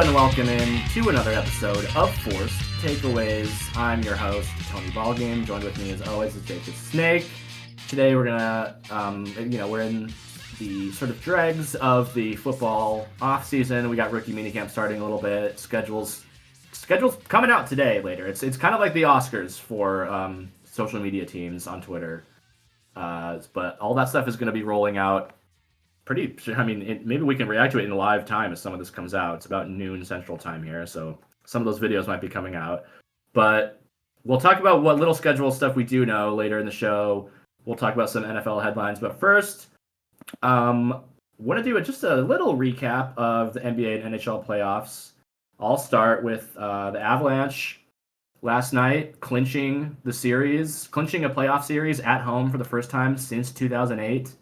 and welcome in to another episode of Forced Takeaways. I'm your host, Tony Ballgame. Joined with me as always is Jacob Snake. Today we're gonna, we're in the sort of dregs of the football off season. We got rookie minicamp starting a little bit. Schedules coming out today. Later, it's kind of like the Oscars for social media teams on Twitter. But all that stuff is going to be rolling out. Maybe we can react to it in live time as some of this comes out. It's about noon Central Time here, so some of those videos might be coming out. But we'll talk about what little schedule stuff we do know later in the show. We'll talk about some NFL headlines. But first, want to do just a little recap of the NBA and NHL playoffs. I'll start with the Avalanche last night clinching a playoff series at home for the first time since 2008.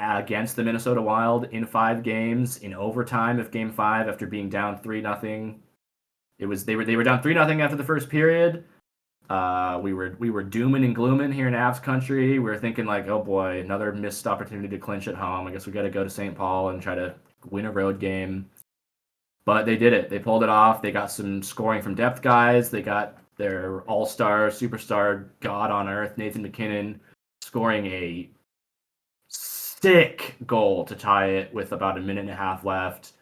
Against the Minnesota Wild in 5 games in overtime of Game 5 after being down 3-0. They were down 3-0 after the first period. We were dooming and glooming here in Avs country. We were thinking like, oh boy, another missed opportunity to clinch at home. I guess we got to go to St. Paul and try to win a road game. But they did it. They pulled it off. They got some scoring from depth guys. They got their all-star, superstar, god on earth, Nathan MacKinnon, scoring a sick goal to tie it with about a minute and a half left.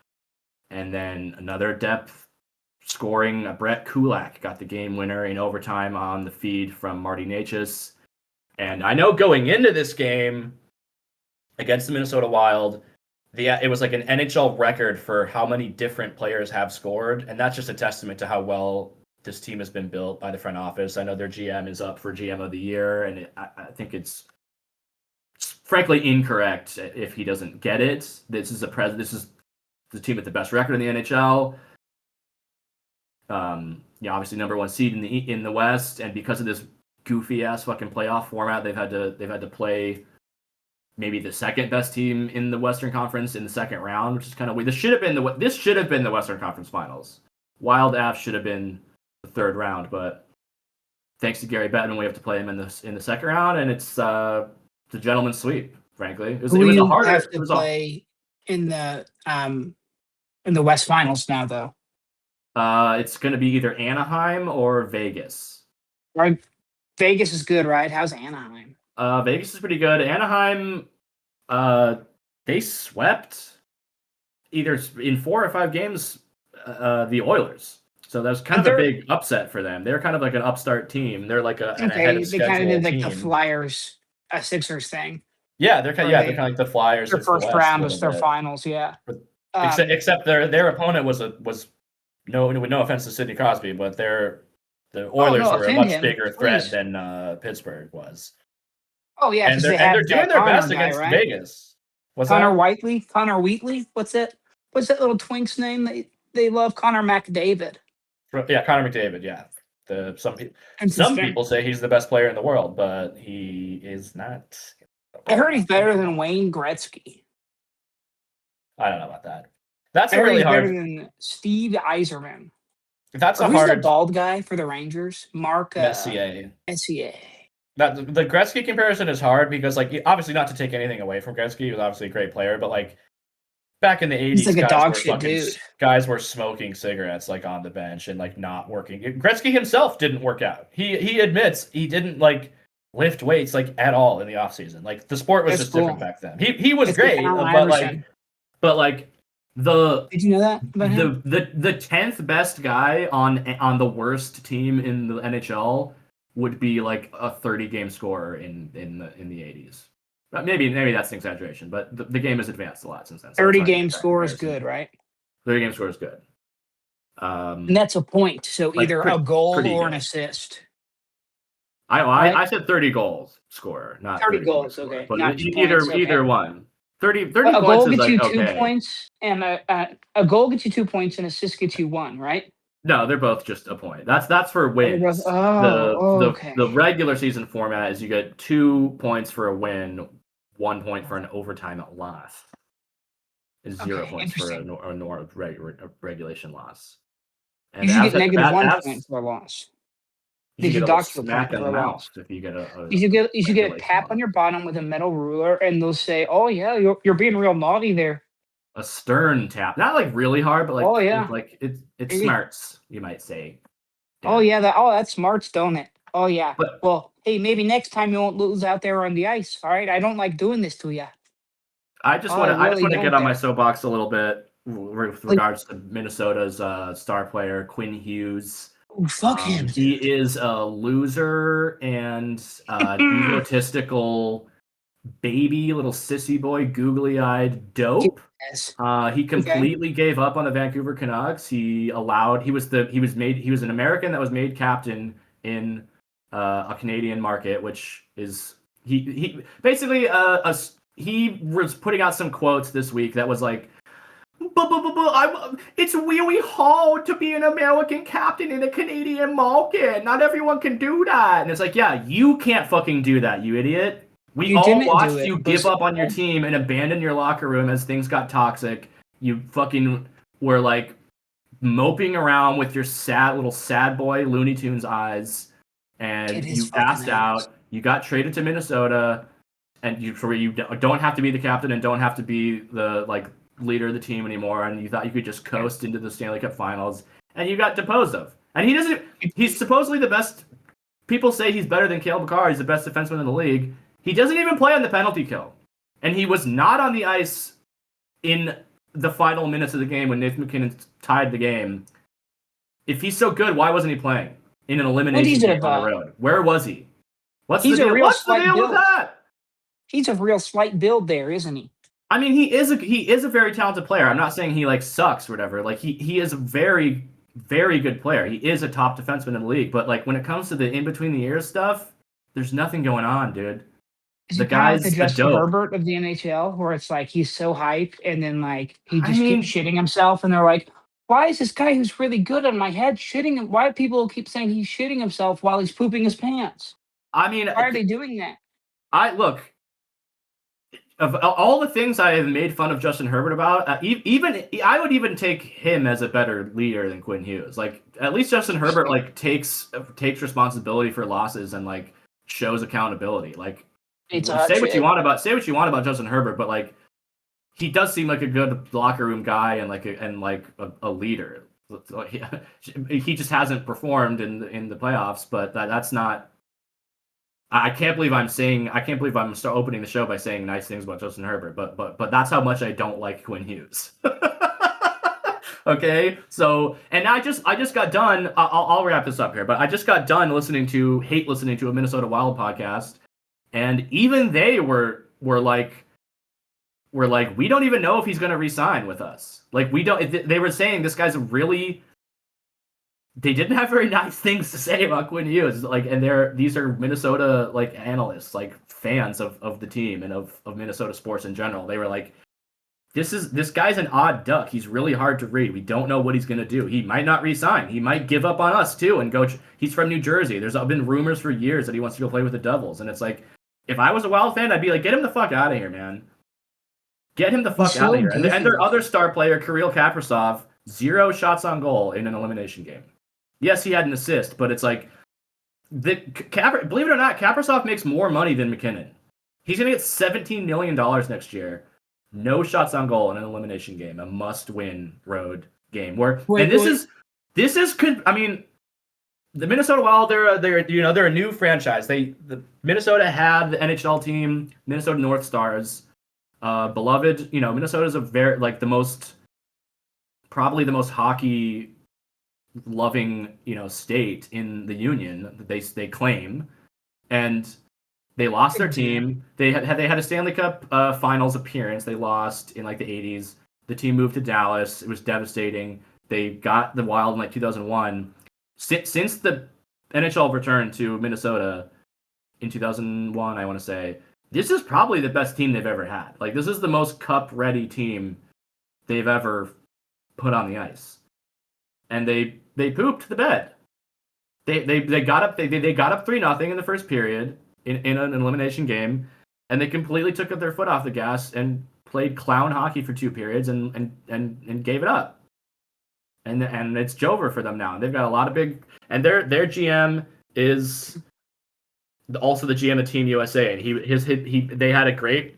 And then another depth scoring. Brett Kulak got the game winner in overtime on the feed from Marty Necas. And I know going into this game against the Minnesota Wild, it was like an NHL record for how many different players have scored. And that's just a testament to how well this team has been built by the front office. I know their GM is up for GM of the year, and I think it's frankly incorrect if he doesn't get it. This is the team with the best record in the NHL. Obviously number 1 seed in the West, and because of this goofy ass fucking playoff format, they've had to play maybe the second best team in the Western Conference in the second round, which is kind of weird. This should have been the Western Conference Finals. Wild Avs should have been the third round, but thanks to Gary Bettman, we have to play him in the second round, and it's a gentleman's sweep. Frankly, it was a harder. Have to play in the West Finals now, though. It's going to be either Anaheim or Vegas. Right, Vegas is good, right? How's Anaheim? Vegas is pretty good. Anaheim, they swept either in 4 or 5 games the Oilers. So that was kind of a big upset for them. They're kind of like an upstart team. They're like an ahead of schedule they kind of did like team. the Flyers, Sixers thing. Yeah, they're kind of like the Flyers. Their first round was their finals, yeah. Except their opponent was no offense to Sidney Crosby, but the Oilers were a much bigger threat than Pittsburgh was. Oh yeah, and they're doing their best against Vegas. Connor Wheatley. What's that little twink's name they love? Connor McDavid. Yeah, Connor McDavid. Yeah. Some people say he's the best player in the world, but he is not. I heard he's better than Wayne Gretzky. I don't know about that. That's really hard. Better than Steve Yzerman. That's who's the bald guy for the Rangers? Mark Messier. Messier. The Gretzky comparison is hard because, like, obviously not to take anything away from Gretzky, he was obviously a great player, but like back in the 80s, he's like a dog shit dude. Guys were smoking cigarettes like on the bench and like not working. Gretzky himself didn't work out. He admits he didn't like lift weights like at all in the off season. Like the sport was just different back then. He was great, but like the did you know that about him? The 10th best guy on the worst team in the NHL would be like a 30-game scorer in the 80s. Maybe that's an exaggeration, but the game has advanced a lot since then. So 30-game score is good, right? 30-game score is good. And that's a point. So either a goal or an assist. I said 30 goals scorer, not 30 goals. Okay, but not either one. 30 a points goal is gets you like, 2 okay. points, and a goal gets you 2 points, and assist gets you 1, right? No, they're both just a point. That's for wins. Okay. The regular season format is you get 2 points for a win, 1 point for an overtime loss. Is 0 points for a regulation loss. And you should get negative 1 point for a loss. You should get a smack in the mouth if you get you should get a tap on your bottom with a metal ruler, and they'll say, "Oh yeah, you're being real naughty there." a stern tap, not like really hard, but like it smarts, you might say. Oh yeah, that smarts, don't it? Oh yeah. But Well, hey, maybe next time you won't lose out there on the ice. All right, I don't like doing this to you. I just want to get on my soapbox a little bit with regards to Minnesota's star player Quinn Hughes. Oh, fuck him. He is a loser and egotistical baby, little sissy boy, googly-eyed dope. Yes. He completely gave up on the Vancouver Canucks. He was an American that was made captain in a Canadian market, which is he basically he was putting out some quotes this week that was like, it's really hard to be an American captain in a Canadian market. Not everyone can do that. And it's like, yeah, you can't fucking do that, you idiot. We all watched you give up on your team and abandon your locker room as things got toxic. You fucking were like moping around with your sad boy Looney Tunes eyes, and you passed out. You got traded to Minnesota, and you don't have to be the captain and don't have to be the leader of the team anymore. And you thought you could just coast into the Stanley Cup Finals, and you got disposed of. And he's supposedly the best. People say he's better than Cale Makar. He's the best defenseman in the league. He doesn't even play on the penalty kill. And he was not on the ice in the final minutes of the game when Nathan MacKinnon tied the game. If he's so good, why wasn't he playing in an elimination game on the road? Where was he? What's the deal with that? He's a real slight build there, isn't he? I mean, he is a very talented player. I'm not saying he sucks or whatever. Like he is a very, very good player. He is a top defenseman in the league. But like when it comes to the in between the ears stuff, there's nothing going on, dude. The guy's like the Justin Herbert of the NHL, where it's like he's so hyped, and then like he just keeps shitting himself, and they're like, "Why is this guy who's really good on my head shitting? Why do people keep saying he's shitting himself while he's pooping his pants? I mean, why are they doing that?" Of all the things I have made fun of Justin Herbert about, I would even take him as a better leader than Quinn Hughes. Like at least Justin Herbert like takes responsibility for losses and like shows accountability. Like. Say what you want about Justin Herbert, but like he does seem like a good locker room guy and a leader. He just hasn't performed in the playoffs, but that's not. I can't believe I'm opening the show by saying nice things about Justin Herbert, but that's how much I don't like Quinn Hughes. Okay, so and I just got done. I'll wrap this up here, but I just got done listening to a Minnesota Wild podcast. And even they were like, we don't even know if he's going to re-sign with us. Like, we don't. They were saying this guy's really. They didn't have very nice things to say about Quinn Hughes. Like, and these are Minnesota like analysts, like fans of the team and of Minnesota sports in general. They were like, this guy's an odd duck. He's really hard to read. We don't know what he's going to do. He might not re-sign. He might give up on us too and go. He's from New Jersey. There's been rumors for years that he wants to go play with the Devils, and it's like. If I was a Wild fan, I'd be like, get him the fuck out of here, man. Get him the fuck out of here. And their other star player, Kirill Kaprizov, 0 shots on goal in an elimination game. Yes, he had an assist, but it's like, believe it or not, Kaprizov makes more money than MacKinnon. He's going to get $17 million next year. No shots on goal in an elimination game, a must-win road game. The Minnesota Wild, they're a new franchise. Minnesota had the NHL team, Minnesota North Stars, beloved. Minnesota's probably the most hockey loving state in the union. They claim, and they lost their team. They had a Stanley Cup Finals appearance. They lost in like the 80s. The team moved to Dallas. It was devastating. They got the Wild in like 2001. Since the NHL returned to Minnesota in 2001, I want to say, this is probably the best team they've ever had. Like, this is the most cup-ready team they've ever put on the ice. And they pooped the bed. They got up 3-0 in the first period in an elimination game, and they completely took their foot off the gas and played clown hockey for 2 periods and gave it up. And it's Jover for them now. They've got a lot of big, and their GM is also the GM of Team USA, and they had a great,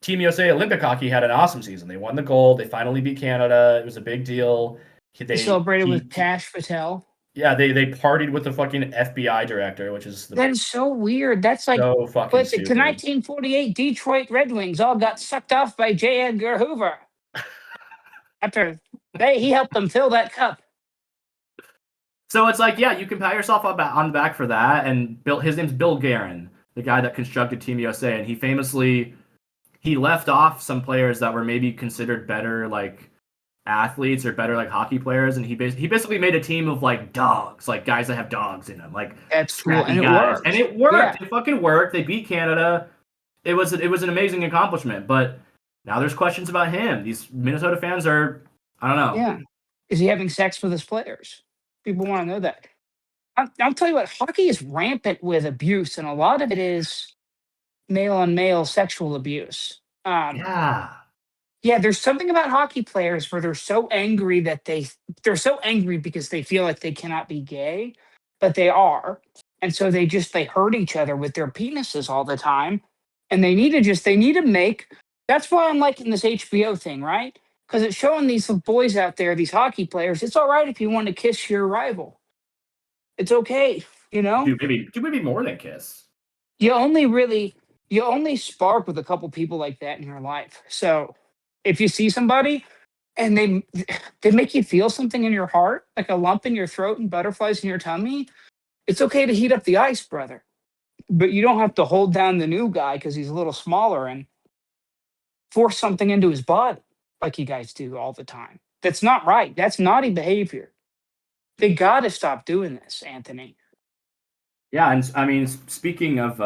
Team USA Olympic hockey had an awesome season. They won the gold. They finally beat Canada. It was a big deal. They celebrated with Tash Patel. Yeah, they partied with the fucking FBI director, which is that is so weird. That's like so fucking stupid. The 1948 Detroit Red Wings all got sucked off by J. Edgar Hoover after he helped them fill that cup. So it's like, yeah, you can pat yourself on the back for that. And his name's Bill Guerin, the guy that constructed Team USA, and he famously left off some players that were maybe considered better like athletes or better like hockey players, and he basically made a team of like dogs, like guys that have dogs in them, like that's cool, and guys. It worked. Yeah. It fucking worked. They beat Canada. It was an amazing accomplishment, but now there's questions about him. These Minnesota fans are, I don't know. Yeah, is he having sex with his players? People want to know that. I'll tell you what, hockey is rampant with abuse, and a lot of it is male-on-male sexual abuse. Yeah, there's something about hockey players where they're so angry that they're so angry because they feel like they cannot be gay, but they are. And so they hurt each other with their penises all the time. And they need to make, that's why I'm liking this HBO thing, right? Because it's showing these boys out there, these hockey players, it's all right if you want to kiss your rival. It's okay, you know? Do maybe more than kiss. You only spark with a couple people like that in your life. So if you see somebody and they make you feel something in your heart, like a lump in your throat and butterflies in your tummy, it's okay to heat up the ice, brother. But you don't have to hold down the new guy because he's a little smaller and force something into his body like you guys do all the time. That's not right. That's naughty behavior. They got to stop doing this, Anthony. Yeah, and I mean, speaking of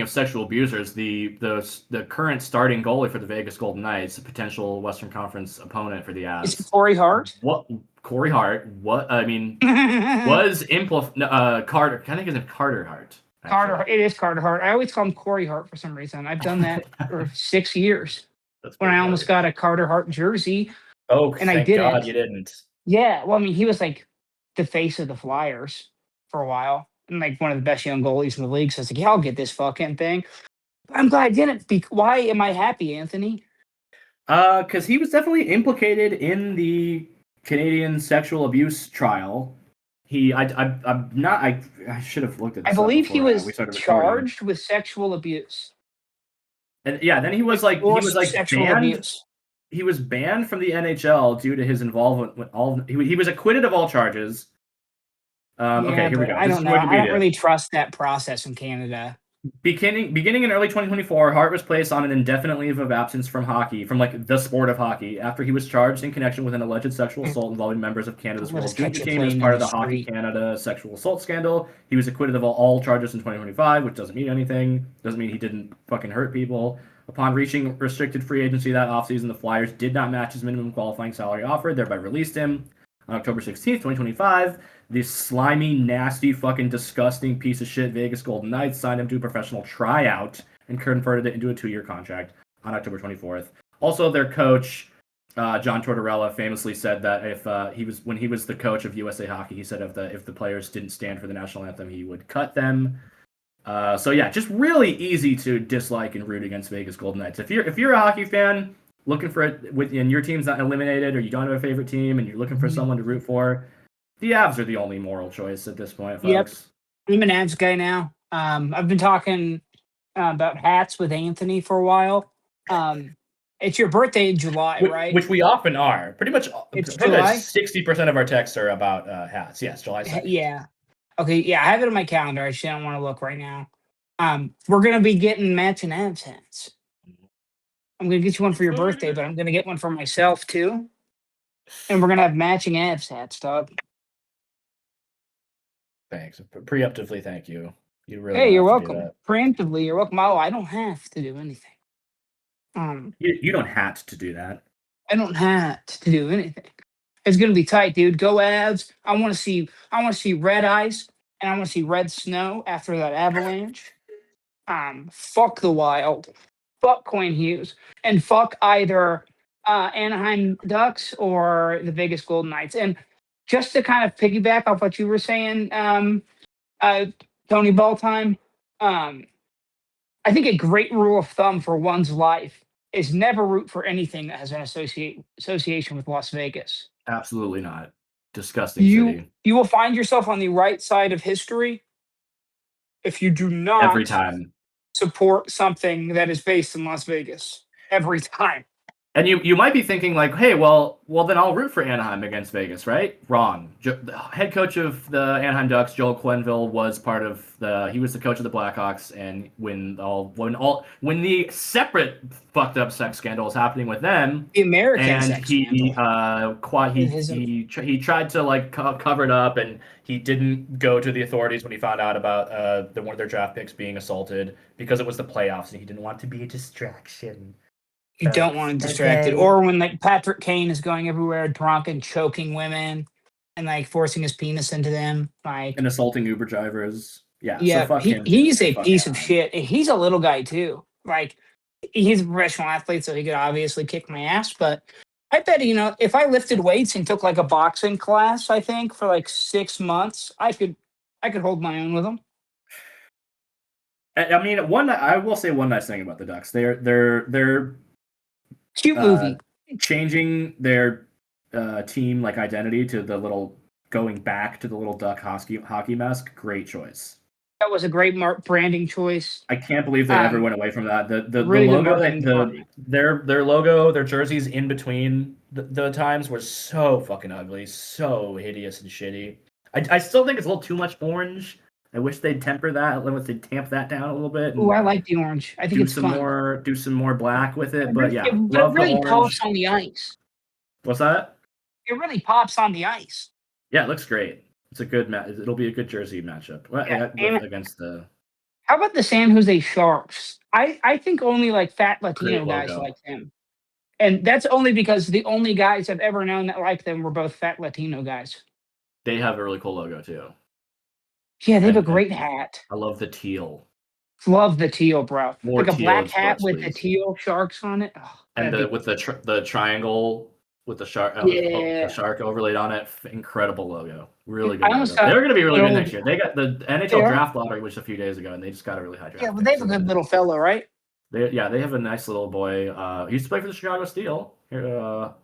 sexual abusers, the current starting goalie for the Vegas Golden Knights, a potential Western Conference opponent for the Avs. Is it Corey Hart? Corey Hart? What I mean was Carter. I think it's Carter Hart. Actually. Carter. It is Carter Hart. I always call him Corey Hart for some reason. I've done that for 6 years. When I almost got a Carter Hart jersey. Oh, and thank God you didn't. Yeah, well, I mean, he was like the face of the Flyers for a while. And like one of the best young goalies in the league. So I was like, yeah, I'll get this fucking thing. I'm glad I didn't. Why am I happy, Anthony? Because he was definitely implicated in the Canadian sexual abuse trial. I should have looked at this. I believe he was charged with sexual abuse. And yeah, then he was like banned. Abuse. He was banned from the NHL due to his involvement with he was acquitted of all charges. Okay, here we go. I don't know. I don't really trust that process in Canada. Beginning in early 2024, Hart was placed on an indefinite leave of absence from hockey, from like the sport of hockey, after he was charged in connection with an alleged sexual assault involving members of Canada's World Junior team as part of the Hockey Canada sexual assault scandal. He was acquitted of all charges in 2025, which doesn't mean anything. Doesn't mean he didn't fucking hurt people. Upon reaching restricted free agency that offseason, the Flyers did not match his minimum qualifying salary offered, thereby released him. On October 16th, 2025, this slimy, nasty, fucking disgusting piece of shit Vegas Golden Knights signed him to a professional tryout and converted it into a 2-year contract on October 24th. Also, their coach, John Tortorella, famously said that when he was the coach of USA Hockey, he said if the players didn't stand for the national anthem, he would cut them. So yeah, just really easy to dislike and root against Vegas Golden Knights. If you're a hockey fan looking for it and your team's not eliminated or you don't have a favorite team and you're looking for someone to root for, the Avs are the only moral choice at this point, folks. Yep. I'm an Avs guy now. I've been talking about hats with Anthony for a while. It's your birthday in July, right? Which we often are. Pretty much 60% of our texts are about hats. Yes, July 2nd. Yeah. Okay, yeah, I have it on my calendar. I just don't want to look right now. We're going to be getting matching Avs hats. I'm going to get you one for your birthday, but I'm going to get one for myself, too. And we're going to have matching Avs hats, dog. Thanks. Preemptively, thank you. You're welcome. Preemptively, you're welcome. Oh, I don't have to do anything. You don't have to do that. I don't have to do anything. It's going to be tight, dude. Go Avs. I want to see red ice, and I want to see red snow after that Avalanche. Fuck the Wild. Fuck Quinn Hughes. And fuck either Anaheim Ducks or the Vegas Golden Knights. And just to kind of piggyback off what you were saying, Tony Balltime, I think a great rule of thumb for one's life is never root for anything that has an association with Las Vegas. Absolutely not. Disgusting city. You will find yourself on the right side of history if you do not every time support something that is based in Las Vegas. Every time. And you might be thinking like, hey, well, then I'll root for Anaheim against Vegas, right? Wrong. The head coach of the Anaheim Ducks, Joel Quenneville, was part of he was the coach of the Blackhawks, and when the separate fucked up sex scandal was happening with them, the American and sex he scandal. he tried to like cover it up, and he didn't go to the authorities when he found out about one of their draft picks being assaulted because it was the playoffs, and he didn't want to be a distraction. You don't want to distract it. Or when like Patrick Kane is going everywhere drunk and choking women and like forcing his penis into them, like and assaulting Uber drivers. Yeah. Yeah, so fuck him. He's a piece of shit. He's a little guy too. Like he's a professional athlete, so he could obviously kick my ass. But I bet if I lifted weights and took like a boxing class, I think for like 6 months, I could hold my own with him. I mean, I will say one nice thing about the Ducks. They're cute movie. Changing their team like identity to going back to the little duck hockey mask. Great choice. That was a great branding choice. I can't believe they ever went away from that. The really logo, their logo, their jerseys in between the times were so fucking ugly, so hideous and shitty. I still think it's a little too much orange. I wish they'd temper that. I wish they'd tamp that down a little bit. Oh, I like the orange. I think it's fun. Do some more black with it. But yeah, it really pops on the ice. What's that? It really pops on the ice. Yeah, it looks great. It's a good match. It'll be a good jersey matchup against the. How about the San Jose Sharks? I think only like fat Latino guys like them, and that's only because the only guys I've ever known that like them were both fat Latino guys. They have a really cool logo too. Yeah, they have a great hat. I love the teal. Love the teal, bro. More like a teal black hat sports, with please. the teal sharks on it. Oh, and with the triangle with the shark, the shark overlaid on it. Incredible logo. Really good. They're going to be really good next year. They got the NHL draft lottery, which a few days ago, and they just got a really high draft. Yeah, but they have a good little fellow, right? They have a nice little boy. He used to play for the Chicago Steel here,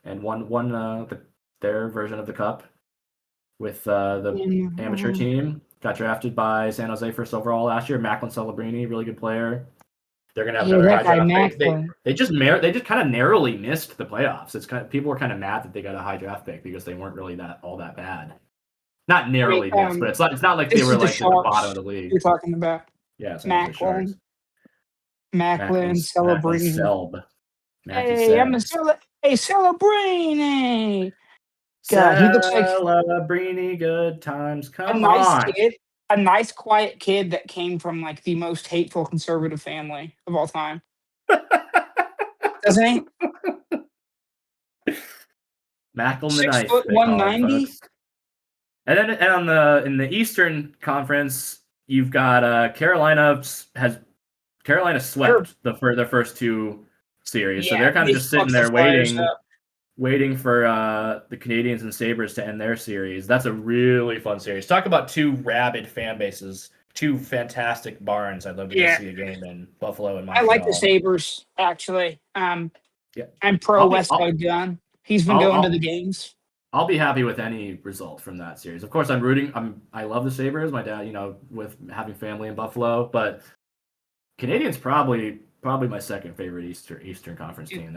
and won their version of the cup with the amateur team. Got drafted by San Jose first overall last year. Macklin Celebrini, really good player. They're gonna have another high draft pick. They just kind of narrowly missed the playoffs. People were kind of mad that they got a high draft pick because they weren't really all that bad. Not narrowly missed, but it's not like they were like at the bottom of the league. You're talking about Macklin, Celebrini. Hey, I'm a Celebrini. God, he looks like Celebrini. Good times. Come on. A nice, quiet kid that came from like the most hateful conservative family of all time. Doesn't he? Macklin the Knife. 190. And then in the Eastern Conference, you've got Carolina swept the first two series, so they're kind of just sitting there waiting for the Canadians and Sabres to end their series. That's a really fun series. Talk about two rabid fan bases, two fantastic barns. I'd love to go see a game in Buffalo and Montreal. I like the Sabres, actually. I'm pro Westwood Gunn. He's been going to the games. I'll be happy with any result from that series. Of course, I love the Sabres. My dad, with having family in Buffalo, but Canadians probably my second favorite Eastern Conference team.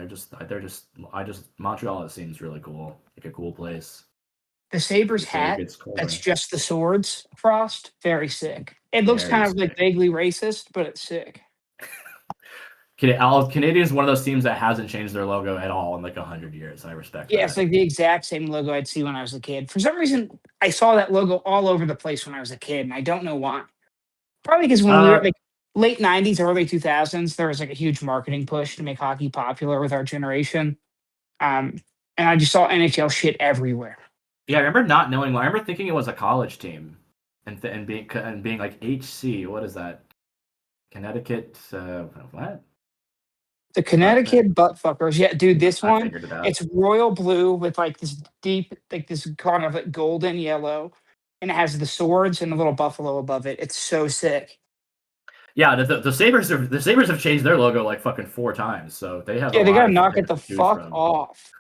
Montreal seems really cool, like a cool place. The Sabres hat, that's just the swords frost, very sick. It looks kind of like vaguely racist, but it's sick. Canadians, one of those teams that hasn't changed their logo at all in like 100 years. I respect that. Yeah, it's like the exact same logo I'd see when I was a kid. For some reason, I saw that logo all over the place when I was a kid, and I don't know why. Probably because when we were late 90s, early 2000s, there was like a huge marketing push to make hockey popular with our generation. And I just saw NHL shit everywhere. Yeah, I remember not knowing. I remember thinking it was a college team and being like HC. What is that? Connecticut? What? The Connecticut buttfuckers. Yeah, dude, this one, it's royal blue with like this deep, like this kind of like golden yellow. And it has the swords and a little buffalo above it. It's so sick. Yeah, the Sabres have changed their logo like fucking 4 times, so they have. Yeah, they gotta knock it the fuck off.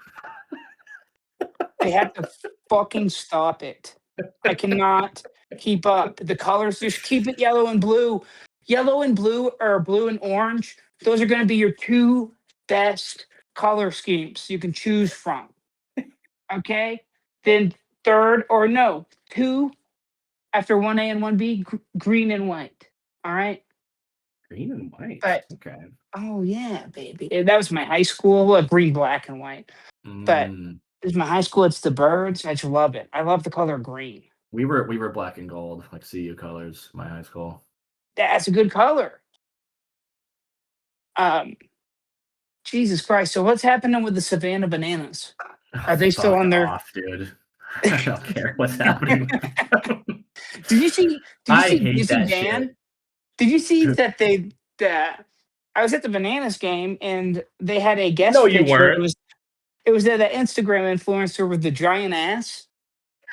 They have to fucking stop it. I cannot keep up. The colors, just keep it yellow and blue. Yellow and blue, or blue and orange. Those are going to be your 2 best color schemes you can choose from. Okay? Then third, or no, 2 after 1A and 1B, green and white. All right? Green and white. But, okay. Oh, yeah, baby. That was my high school, green, black, and white. But it's my high school. It's the Birds. I just love it. I love the color green. We were black and gold, like CU colors. My high school. That's a good color. Jesus Christ! So what's happening with the Savannah Bananas? Are they still on their? Off, dude. I don't care what's happening. Did you see Dan? Shit. Did you see that they? I was at the Bananas game and they had a guest. No, picture. you weren't. It was that Instagram influencer with the giant ass,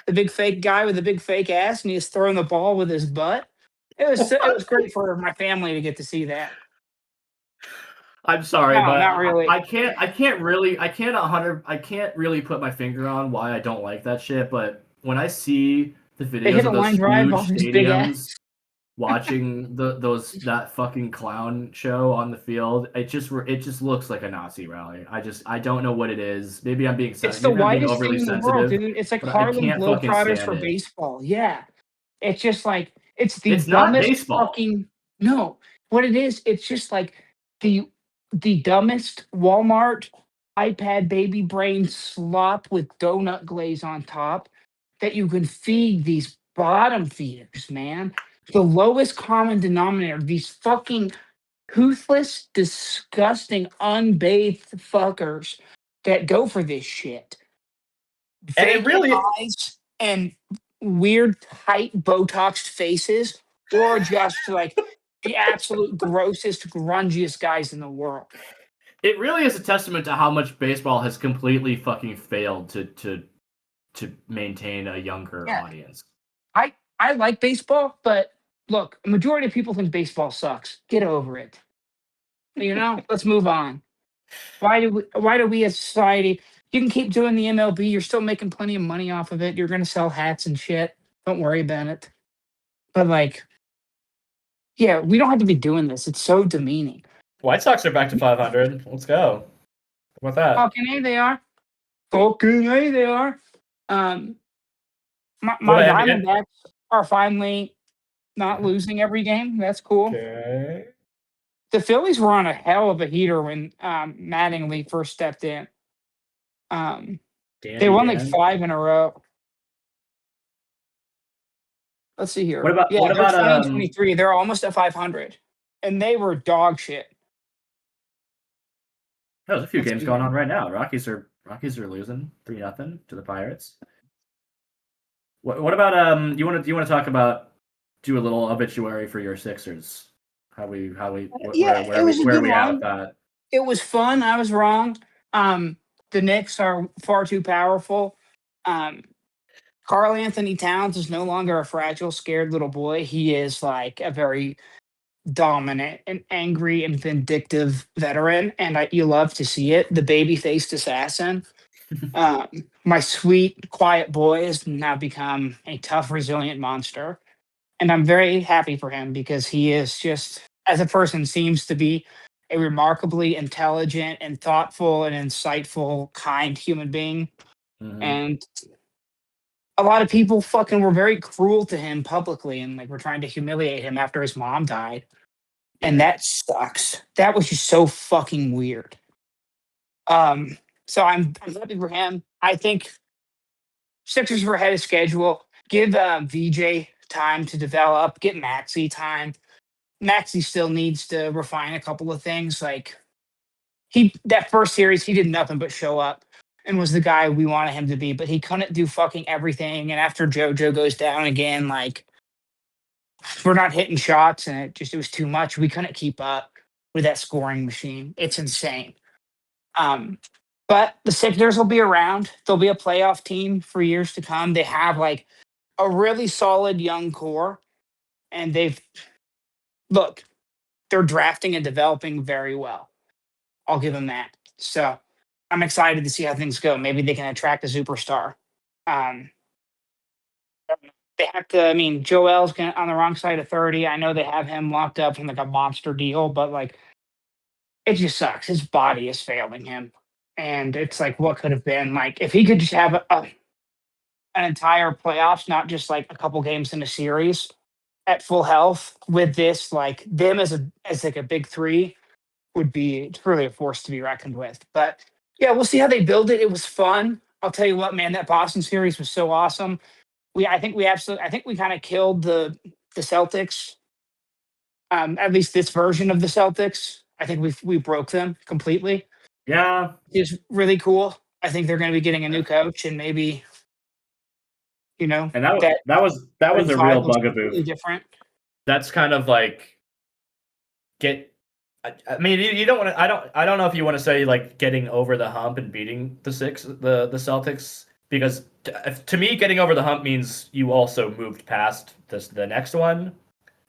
the big fake guy with the big fake ass, and he's throwing the ball with his butt. It was great for my family to get to see that. I'm sorry, but not really. I can't really put my finger on why I don't like that shit. But when I see the videos of those huge stadiums watching that fucking clown show on the field, it just looks like a Nazi rally. I don't know what it is. Maybe I'm being sensitive. It's the whitest thing in the world, dude. It's like Harlem Globetrotters for baseball. Yeah, it's just like it's dumbest fucking. No, what it is, it's just like the dumbest Walmart iPad baby brain slop with donut glaze on top that you can feed these bottom feeders, man. The lowest common denominator, these fucking toothless, disgusting, unbathed fuckers that go for this shit. And it really eyes and weird, tight, Botoxed faces, or just like the absolute grossest, grungiest guys in the world. It really is a testament to how much baseball has completely fucking failed to maintain a younger audience. I like baseball, but look, a majority of people think baseball sucks. Get over it. You know, let's move on. Why do we as a society? You can keep doing the MLB. You're still making plenty of money off of it. You're going to sell hats and shit. Don't worry about it. But yeah, we don't have to be doing this. It's so demeaning. White Sox are back to 500. Let's go. How about that? Fucking A, they are. Fucking A, they are. My Diamondbacks are finally not losing every game. That's cool. Okay. The Phillies were on a hell of a heater when Mattingly first stepped in. They won like 5 in a row. Let's see here. What about 2023? They're almost at 500, and they were dog shit. There's a few games going on right now. Rockies are losing 3-0 to the Pirates. What about you want to talk about? Do a little obituary for your Sixers. Where are we at with that? It was fun. I was wrong. The Knicks are far too powerful. Karl Anthony Towns is no longer a fragile, scared little boy. He is like a very dominant and angry and vindictive veteran, and you love to see it. The baby-faced assassin. My sweet, quiet boy has now become a tough, resilient monster. And I'm very happy for him because he is just, as a person, seems to be a remarkably intelligent and thoughtful and insightful, kind human being. Mm-hmm. And a lot of people fucking were very cruel to him publicly and were trying to humiliate him after his mom died. And that sucks. That was just so fucking weird. So I'm happy for him. I think Sixers were ahead of schedule. Give VJ time to develop. Get Maxey time. Maxey still needs to refine a couple of things. That first series, he did nothing but show up and was the guy we wanted him to be, but he couldn't do fucking everything. And after JoJo goes down again, we're not hitting shots, and it was too much. We couldn't keep up with that scoring machine. It's insane. But the Sixers will be around. They'll be a playoff team for years to come. They have a really solid young core, and they're drafting and developing very well. I'll give them that. So I'm excited to see how things go. Maybe they can attract a superstar. They have to. I mean, Joel's on the wrong side of 30. I know they have him locked up in like a monster deal, but like, it just sucks. His body is failing him, and it's like, what could have been? Like, if he could just have an entire playoffs, not just like a couple games in a series, at full health with this, like them as like a big three would be truly a force to be reckoned with. But yeah, we'll see how they build it. It was fun. I'll tell you what, man, that Boston series was so awesome. I think we kind of killed the Celtics. At least this version of the Celtics. I think we broke them completely. Yeah. It's really cool. I think they're going to be getting a new coach and maybe, and that was a real bugaboo. Different. That's kind of like I mean, you don't want to. I don't know if you want to say like getting over the hump and beating the Celtics, because to me, getting over the hump means you also moved past the next one.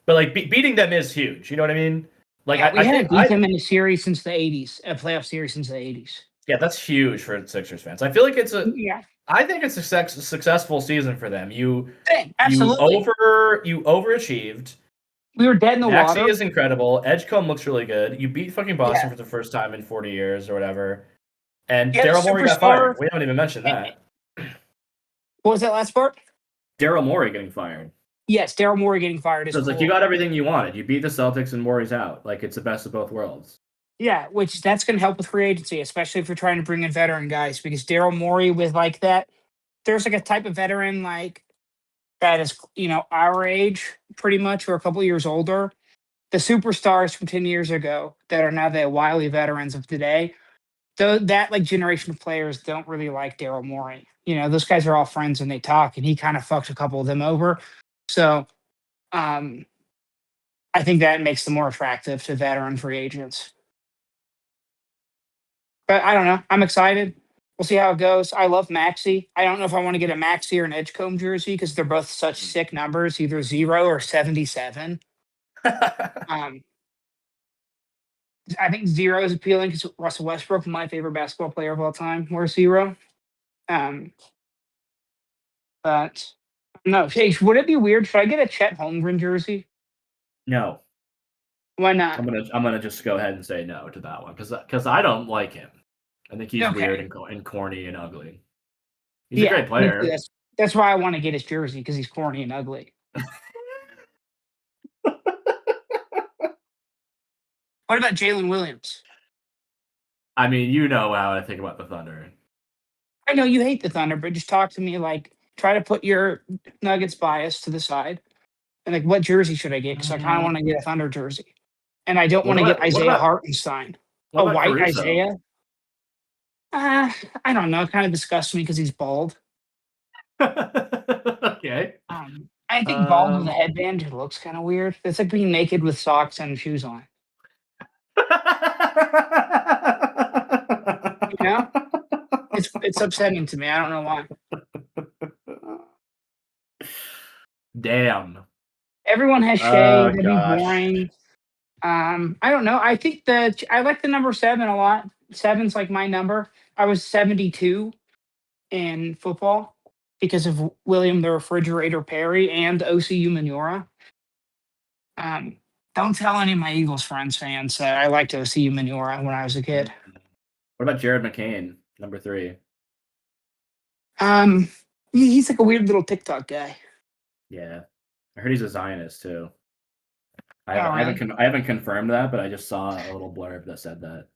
But like beating them is huge. You know what I mean? Like we haven't beat them in a series since the '80s, a playoff series since the '80s. Yeah, that's huge for Sixers fans. I feel like I think it's a successful season for them. You overachieved. We were dead in the water. Maxey is incredible. Edgecombe looks really good. You beat fucking Boston for the first time in 40 years or whatever. And Daryl Morey got fired. We haven't even mentioned that. What was that last part? Daryl Morey getting fired. Yes, Daryl Morey getting fired. So it's like you got everything you wanted. You beat the Celtics and Morey's out. Like, it's the best of both worlds. Yeah, which that's going to help with free agency, especially if you're trying to bring in veteran guys, because Daryl Morey with like that, there's like a type of veteran like that is, our age pretty much, or a couple years older. The superstars from 10 years ago that are now the wily veterans of today, that like generation of players don't really like Daryl Morey. Those guys are all friends and they talk, and he kind of fucked a couple of them over. So I think that makes them more attractive to veteran free agents. But I don't know. I'm excited. We'll see how it goes. I love Maxey. I don't know if I want to get a Maxey or an Edgecombe jersey because they're both such sick numbers, either 0 or 77. I think 0 is appealing because Russell Westbrook, my favorite basketball player of all time, wears 0. But no, hey, would it be weird? Should I get a Chet Holmgren jersey? No. Why not? I'm gonna just go ahead and say no to that one because I don't like him. I think he's weird and corny and ugly. He's a great player. That's why I want to get his jersey, because he's corny and ugly. What about Jalen Williams? I mean, you know how I think about the Thunder. I know you hate the Thunder, but just talk to me like, try to put your Nuggets bias to the side. And like, what jersey should I get? Because I kind of want to get a Thunder jersey. And I don't want to get Isaiah Hartenstein. A white Caruso? Isaiah? I don't know. It kind of disgusts me because he's bald. Okay. I think bald with a headband just looks kind of weird. It's like being naked with socks and shoes on. It's upsetting to me. I don't know why. Damn. Everyone has Shea. That'd be boring. I don't know. I think I like the number 7 a lot. 7's like my number. I was 72 in football because of William the Refrigerator Perry and OCU Manura. Don't tell any of my Eagles fans. I liked OCU Manura when I was a kid. What about Jared McCain, number 3? He's like a weird little TikTok guy. Yeah, I heard he's a Zionist too. I haven't confirmed that, but I just saw a little blurb that said that.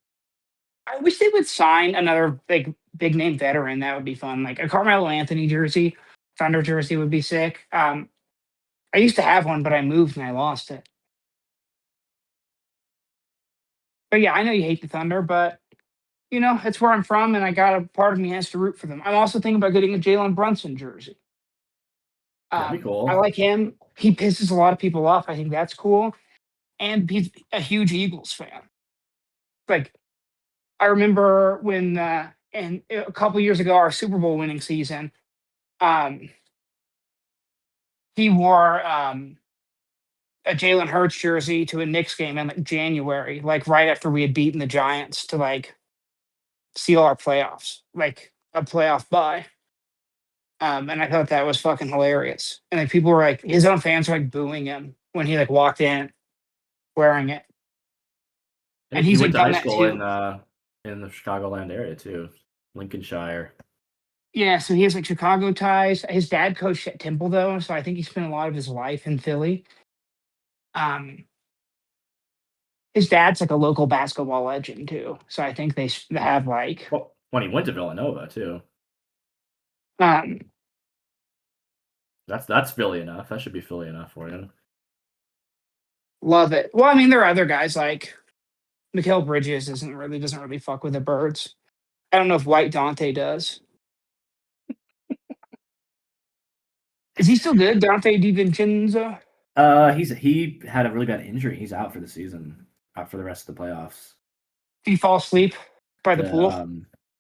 I wish they would sign another big name veteran. That would be fun. Like a Carmelo Anthony jersey, Thunder jersey would be sick. I used to have one, but I moved and I lost it. But yeah, I know you hate the Thunder, but it's where I'm from, and I got a part of me has to root for them. I'm also thinking about getting a Jalen Brunson jersey. That'd be cool. I like him. He pisses a lot of people off. I think that's cool. And he's a huge Eagles fan. Like, I remember when, and a couple years ago, our Super Bowl winning season, he wore a Jalen Hurts jersey to a Knicks game in like January, like right after we had beaten the Giants to like seal our playoffs, like a playoff bye. And I thought that was fucking hilarious. And like people were like, his own fans were like booing him when he like walked in wearing it. And he went to high school in the Chicagoland area too, Lincolnshire. Yeah, so he has like Chicago ties. His dad coached at Temple though, so I think he spent a lot of his life in Philly. His dad's like a local basketball legend too, so I think they have like. Well, when he went to Villanova too. That's Philly enough. That should be Philly enough for him. Love it. Well, I mean, there are other guys like Mikal Bridges doesn't really fuck with the birds. I don't know if White Dante does. Is he still good, Dante DiVincenzo? He had a really bad injury. He's out for the season, out for the rest of the playoffs. Did he fall asleep by the pool?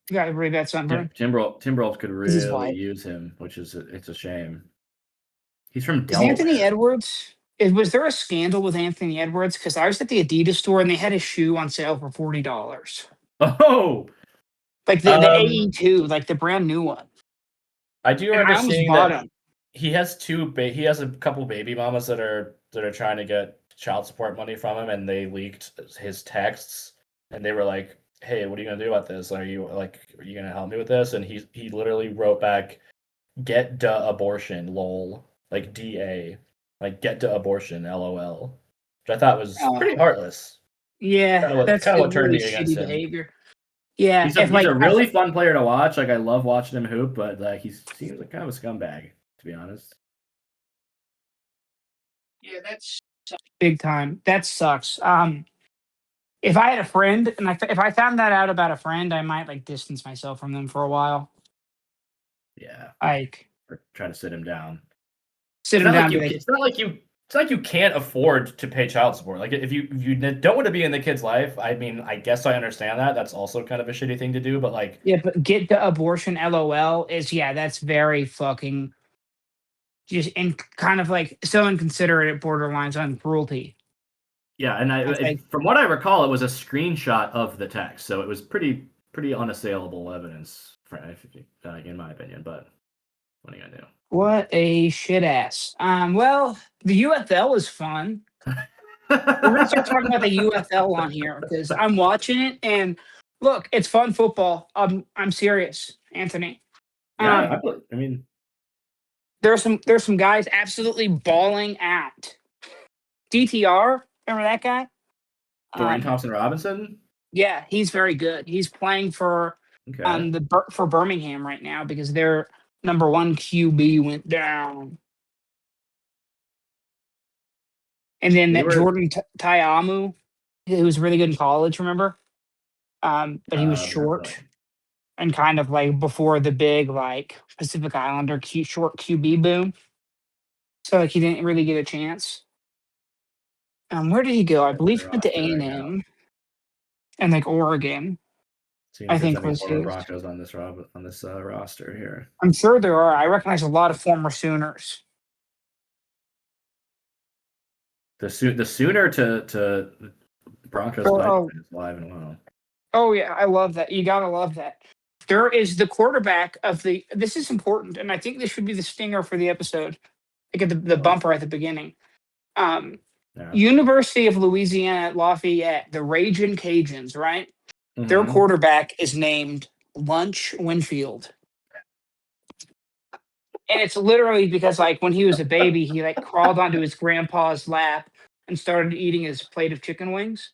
He got a really bad sunburn. Timberwolves could really use him, which is it's a shame. He's from Delaware. Anthony Edwards. Was there a scandal with Anthony Edwards? Because I was at the Adidas store and they had his shoe on sale for $40. Oh, like the AE2, like the brand new one. I do remember seeing that he has he has a couple baby mamas that are trying to get child support money from him, and they leaked his texts, and they were like, "Hey, what are you gonna do about this? Are you gonna help me with this?" And he literally wrote back, "Get da abortion, lol." Like DA, like get to abortion, LOL, which I thought was pretty heartless. Yeah, that's kind of what turned really me against him. Behavior. Yeah, he's a really fun player to watch. Like I love watching him hoop, but like he seems like kind of a scumbag, to be honest. Yeah, that's big time. That sucks. If I had a friend, and if I found that out about a friend, I might like distance myself from them for a while. Yeah, or try to sit him down. Sit him down. It's not like you can't afford to pay child support. Like if you don't want to be in the kid's life, I mean, I guess I understand that. That's also kind of a shitty thing to do. But like, yeah, but get the abortion, LOL that's very fucking just kind of like so inconsiderate. It borderlines on cruelty. Yeah, and from what I recall, it was a screenshot of the text, so it was pretty unassailable evidence, in my opinion. But what are you gonna do? What a shit ass. Well, the UFL is fun. We're gonna start talking about the UFL on here because I'm watching it, and look, it's fun football. I'm serious, Anthony. Yeah, I mean, there's some guys absolutely balling out. DTR, remember that guy? Dorian Thompson-Robinson. Yeah, he's very good. He's playing for for Birmingham right now because their number 1 QB went down. And then Jordan Taiamu, who was really good in college, remember? But he was short and kind of like before the big like Pacific Islander short QB boom. So like he didn't really get a chance. Where did he go? I believe he went to A&M and like Oregon. I think was his. Broncos on this roster here. I'm sure there are. I recognize a lot of former Sooners. The Sooner to Broncos is live and well. Oh yeah, I love that. You gotta love that. There is the quarterback of the. This is important, and I think this should be the stinger for the episode. Like at the bumper at the beginning. University of Louisiana at Lafayette, the Ragin' Cajuns, right? Mm-hmm. Their quarterback is named Lunch Winfield. And it's literally because, like, when he was a baby, he, like, crawled onto his grandpa's lap and started eating his plate of chicken wings.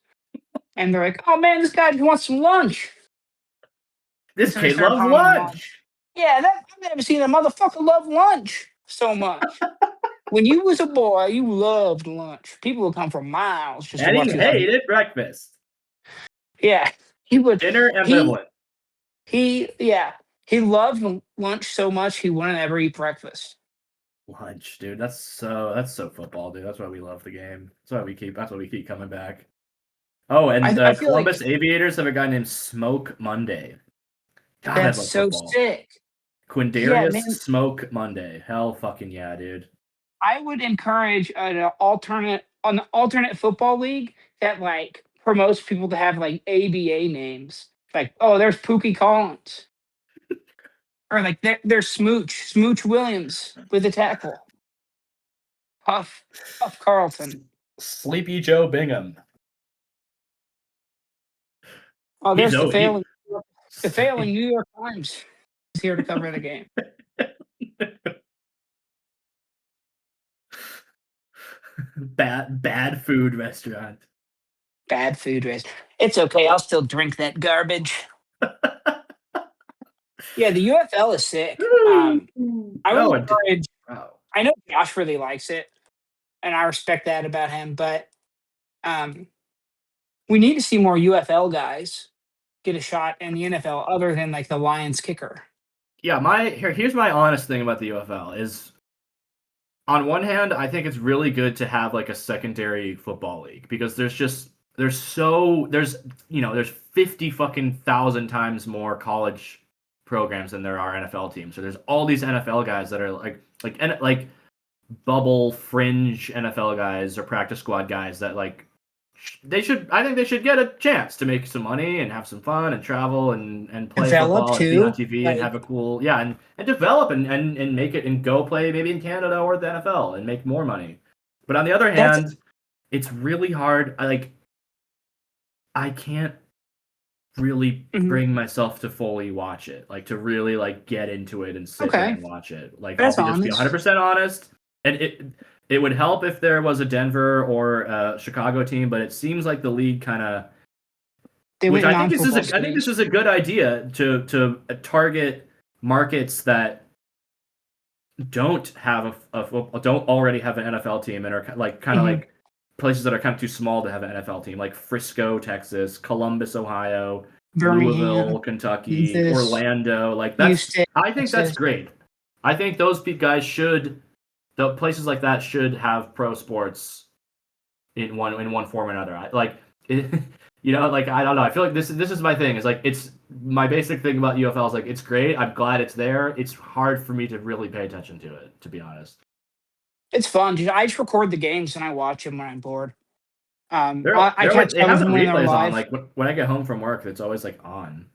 And they're like, oh, man, this guy wants some lunch. This kid loves lunch. Yeah, I've never seen a motherfucker love lunch so much. When you was a boy, you loved lunch. People would come from miles just to watch you. And he hated breakfast. Yeah. He would. Dinner ambivalent. He loved lunch so much he wouldn't ever eat breakfast. Lunch, dude. That's so football, dude. That's why we love the game. That's why we keep coming back. Oh, and the Columbus Aviators have a guy named Smoke Monday. God, that's so sick. Quindarius Smoke Monday. Hell fucking yeah, dude. I would encourage an alternate an alternate football league that like promotes people to have like ABA names. Like, oh, there's Pookie Collins. Or like there's Smooch Williams with a tackle. Huff Carlton. Sleepy Joe Bingham. Oh, there's the failing New York Times is here to cover the game. Bad food restaurant. Bad food restaurant. It's okay. I'll still drink that garbage. Yeah, the UFL is sick. I would encourage. I know Josh really likes it, and I respect that about him. But we need to see more UFL guys get a shot in the NFL, other than like the Lions kicker. Yeah, here's my honest thing about the UFL is, on one hand, I think it's really good to have like a secondary football league, because there's 50 fucking thousand times more college programs than there are NFL teams. So there's all these NFL guys that are like bubble fringe NFL guys or practice squad guys that like I think they should get a chance to make some money and have some fun and travel and play develop football too, and be on TV and have a cool and develop and make it and go play maybe in Canada or the NFL and make more money. But on the other hand, it's really hard. I can't really bring myself to fully watch it, like to really like get into it and sit there and watch it. Like I'll just be 100% honest, and it would help if there was a Denver or a Chicago team, but it seems like the league kind of, which I think this is a good idea to target markets that don't have don't already have an NFL team and are like kind of like places that are kind of too small to have an NFL team, like Frisco, Texas, Columbus, Ohio, Birmingham, Louisville, Kentucky, Memphis, Orlando. Like I think that's great. I think those guys the places like that should have pro sports in one form or another. I don't know. I feel like this is my thing. It's like it's my basic thing about UFL is like it's great. I'm glad it's there. It's hard for me to really pay attention to it, to be honest. It's fun, dude. I just record the games and I watch them when I'm bored. They have the replays on. Like when I get home from work, it's always like on.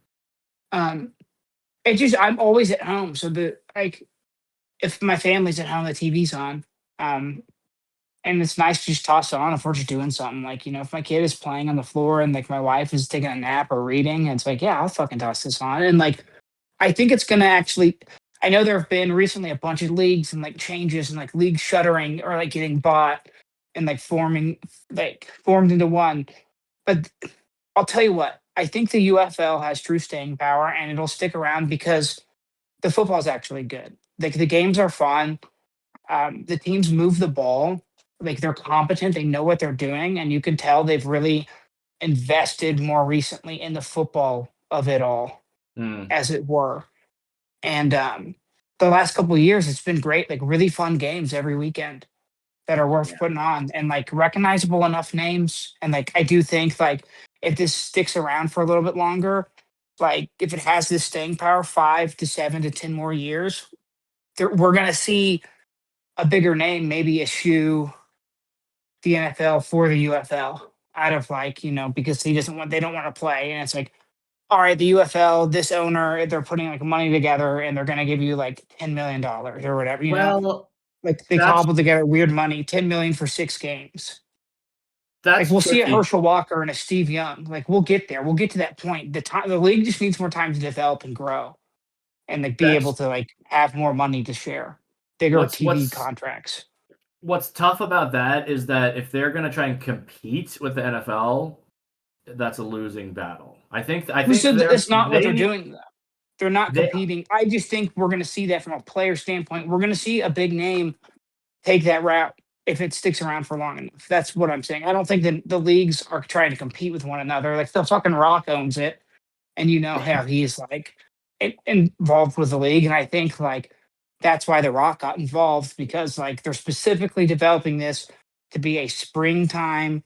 It's just I'm always at home, so if my family's at home, the TV's on. And it's nice to just toss it on if we're just doing something. Like, if my kid is playing on the floor and like my wife is taking a nap or reading, and it's like, yeah, I'll fucking toss this on. And like, I think it's gonna actually. I know there have been recently a bunch of leagues and like changes and like league shuttering or like getting bought and like formed into one. But I'll tell you what, I think the UFL has true staying power and it'll stick around because the football is actually good. Like the games are fun. The teams move the ball. Like they're competent. They know what they're doing. And you can tell they've really invested more recently in the football of it all, as it were. And the last couple of years, it's been great. Like really fun games every weekend that are worth putting on, and like recognizable enough names. And like I do think like if this sticks around for a little bit longer, like if it has this staying power, 5 to 7 to 10 more years, we're gonna see a bigger name maybe eschew the NFL for the UFL out of like because they don't want to play, and it's like, all right, the UFL, this owner, they're putting like money together and they're going to give you like $10 million or whatever, know? Like they cobbled together weird money, $10 million for 6 games. Like we'll see a Herschel Walker and a Steve Young. Like we'll get there. We'll get to that point. The league just needs more time to develop and grow and like be able to like have more money to share. Bigger TV contracts. What's tough about that is that if they're going to try and compete with the NFL, that's a losing battle. I think that's not what they're doing though. They're not competing. I just think we're going to see that from a player standpoint. We're going to see a big name take that route if it sticks around for long enough. That's what I'm saying. I don't think that the leagues are trying to compete with one another. Like the fucking Rock owns it, and how he's like involved with the league. And I think like that's why the Rock got involved, because like they're specifically developing this to be a springtime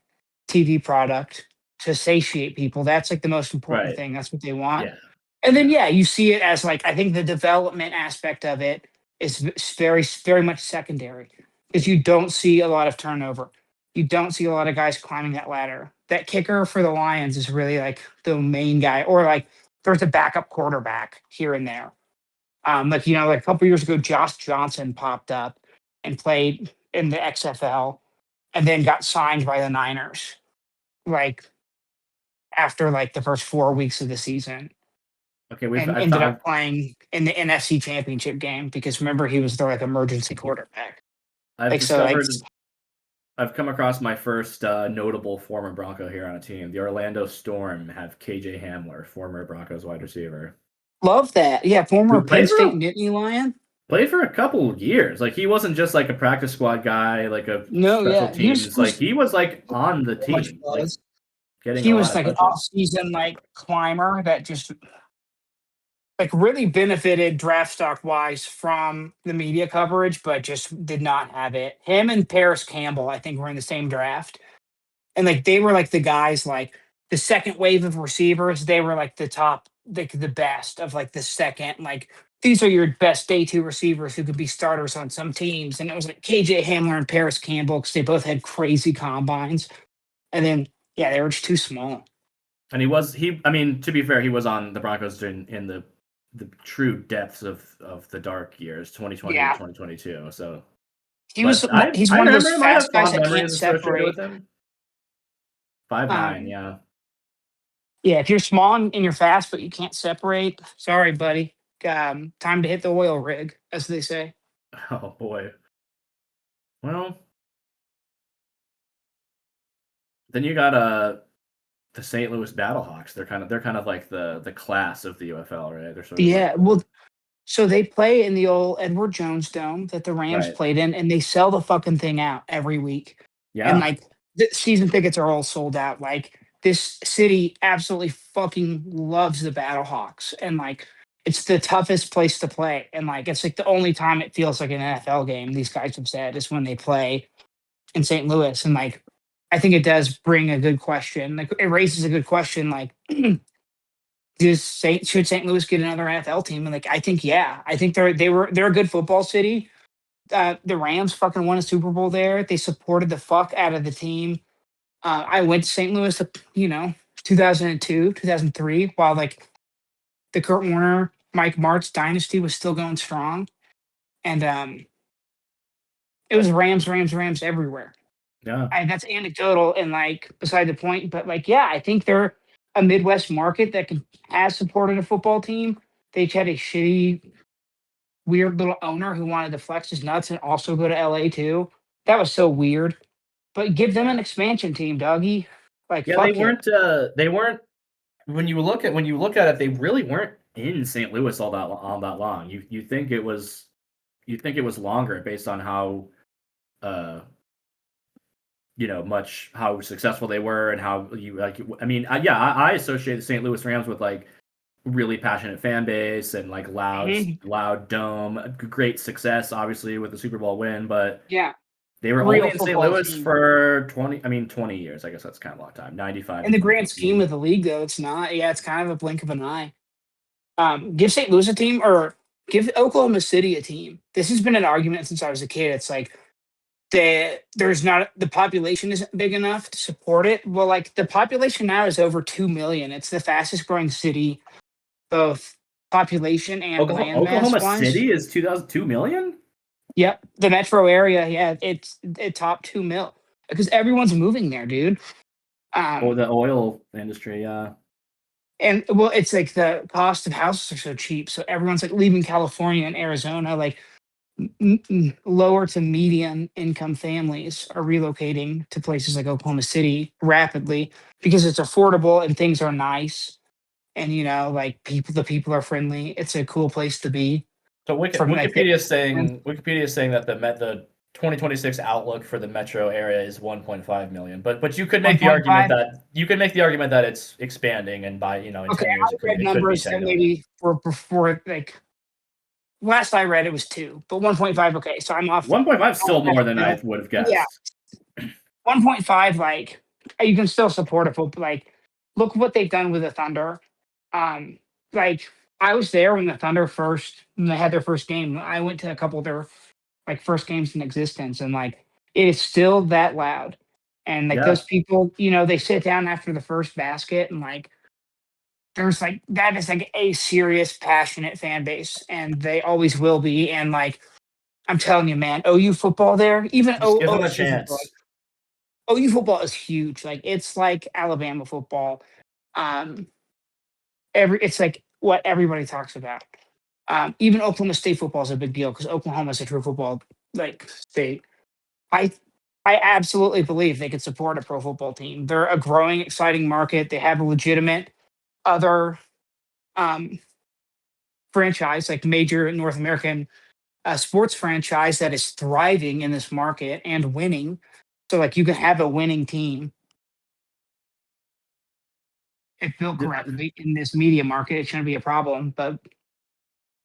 TV product to satiate people. That's like the most important thing. That's what they want. Yeah. And then, you see it as like, I think the development aspect of it is very, very much secondary because you don't see a lot of turnover. you don't see a lot of guys climbing that ladder. That kicker for the Lions is really like the main guy, or like there's a backup quarterback here and there. Like like a couple years ago, Josh Johnson popped up and played in the XFL, and then got signed by the Niners. Like after like the first 4 weeks of the season, Okay, and ended up playing in the NFC Championship game because remember he was their like emergency quarterback. I've come across my first notable former Bronco here on a team. The Orlando Storm have KJ Hamler, former Broncos wide receiver. Love that. Yeah, former Penn State Nittany Lion. Played for a couple of years. Like he wasn't just like a practice squad guy, like a special teams. He was like on the team. Like he was like an off-season like climber that just like really benefited draft stock wise from the media coverage, but just did not have it. Him and Paris Campbell, I think, were in the same draft. And like they were like the guys, like the second wave of receivers, they were like the top, like the best of like the second, like these are your best day 2 receivers who could be starters on some teams. And it was like KJ Hamler and Paris Campbell because they both had crazy combines. And then they were just too small. And to be fair, he was on the Broncos in the true depths of the dark years, 2020 to 2022. So he's one of those fast guys that can't separate. With him. 5'9", yeah. Yeah, if you're small and you're fast, but you can't separate, sorry, buddy. Time to hit the oil rig, as they say. Oh boy. Well, then you got the St. Louis Battlehawks. They're kind of like the class of the UFL, right? They're sort of well, so they play in the old Edward Jones Dome that the Rams played in, and they sell the fucking thing out every week. Yeah, and like the season tickets are all sold out. Like this city absolutely fucking loves the Battlehawks, and like it's the toughest place to play. And like it's like the only time it feels like an NFL game. These guys have said is when they play in St. Louis, and like I think it does bring a good question. Like it raises a good question. Like, should St. Louis get another NFL team? And like I think they're a good football city. The Rams fucking won a Super Bowl there. They supported the fuck out of the team. I went to St. Louis, 2002, 2003, while like the Kurt Warner, Mike Martz dynasty was still going strong, and it was Rams everywhere. Yeah, that's anecdotal and like beside the point, but like I think they're a Midwest market that has supported a football team. They've had a shitty, weird little owner who wanted to flex his nuts and also go to LA too. That was so weird. But give them an expansion team, doggy. Like they weren't. When you look at it, they really weren't in St. Louis all that long. You think it was longer based on how how successful they were and how I associate the St. Louis Rams with like really passionate fan base and like loud dome, great success obviously with the Super Bowl win, but they were only in St. Louis for 20 years. I guess that's kind of a long time. 95. In the grand scheme of the league, though, it's not. Yeah, it's kind of a blink of an eye. Give St. Louis a team or give Oklahoma City a team. This has been an argument since I was a kid. It's like the population isn't big enough to support it. Well, like the population now is over 2 million. It's the fastest growing city, both population and land mass. Oklahoma City is 2 million? Yep, the metro area. It topped 2 mil because everyone's moving there, dude. The oil industry, yeah. And well, it's like the cost of houses are so cheap, so everyone's like leaving California and Arizona. Like lower to medium income families are relocating to places like Oklahoma City rapidly because it's affordable and things are nice, and like the people are friendly. It's a cool place to be. So Wikipedia is saying that the 2026 outlook for the metro area is 1.5 million. But you could make the argument that it's expanding, and by in 10 years I read numbers that maybe were before like last I read it was 2, but 1.5. Okay, so I'm off. 1.5 is still more than I would have guessed. Yeah, 1.5. Like you can still support a football. Like look what they've done with the Thunder. Like. I was there when the Thunder when they had their first game. I went to a couple of their like first games in existence, and like it is still that loud. And like those people, they sit down after the first basket and like there's like that is like a serious, passionate fan base, and they always will be. And like I'm telling you, man, OU football there, even Just give them a OSU football, chance. OU football is huge. Like it's like Alabama football. Um, it's like what everybody talks about. Even Oklahoma State football is a big deal because Oklahoma is a true football like state. I I absolutely believe they could support a pro football team. They're a growing, exciting market. They have a legitimate other um, franchise, like major North American sports franchise that is thriving in this market and winning. So, like, you can have a winning team if built correctly in this media market. It shouldn't be a problem. But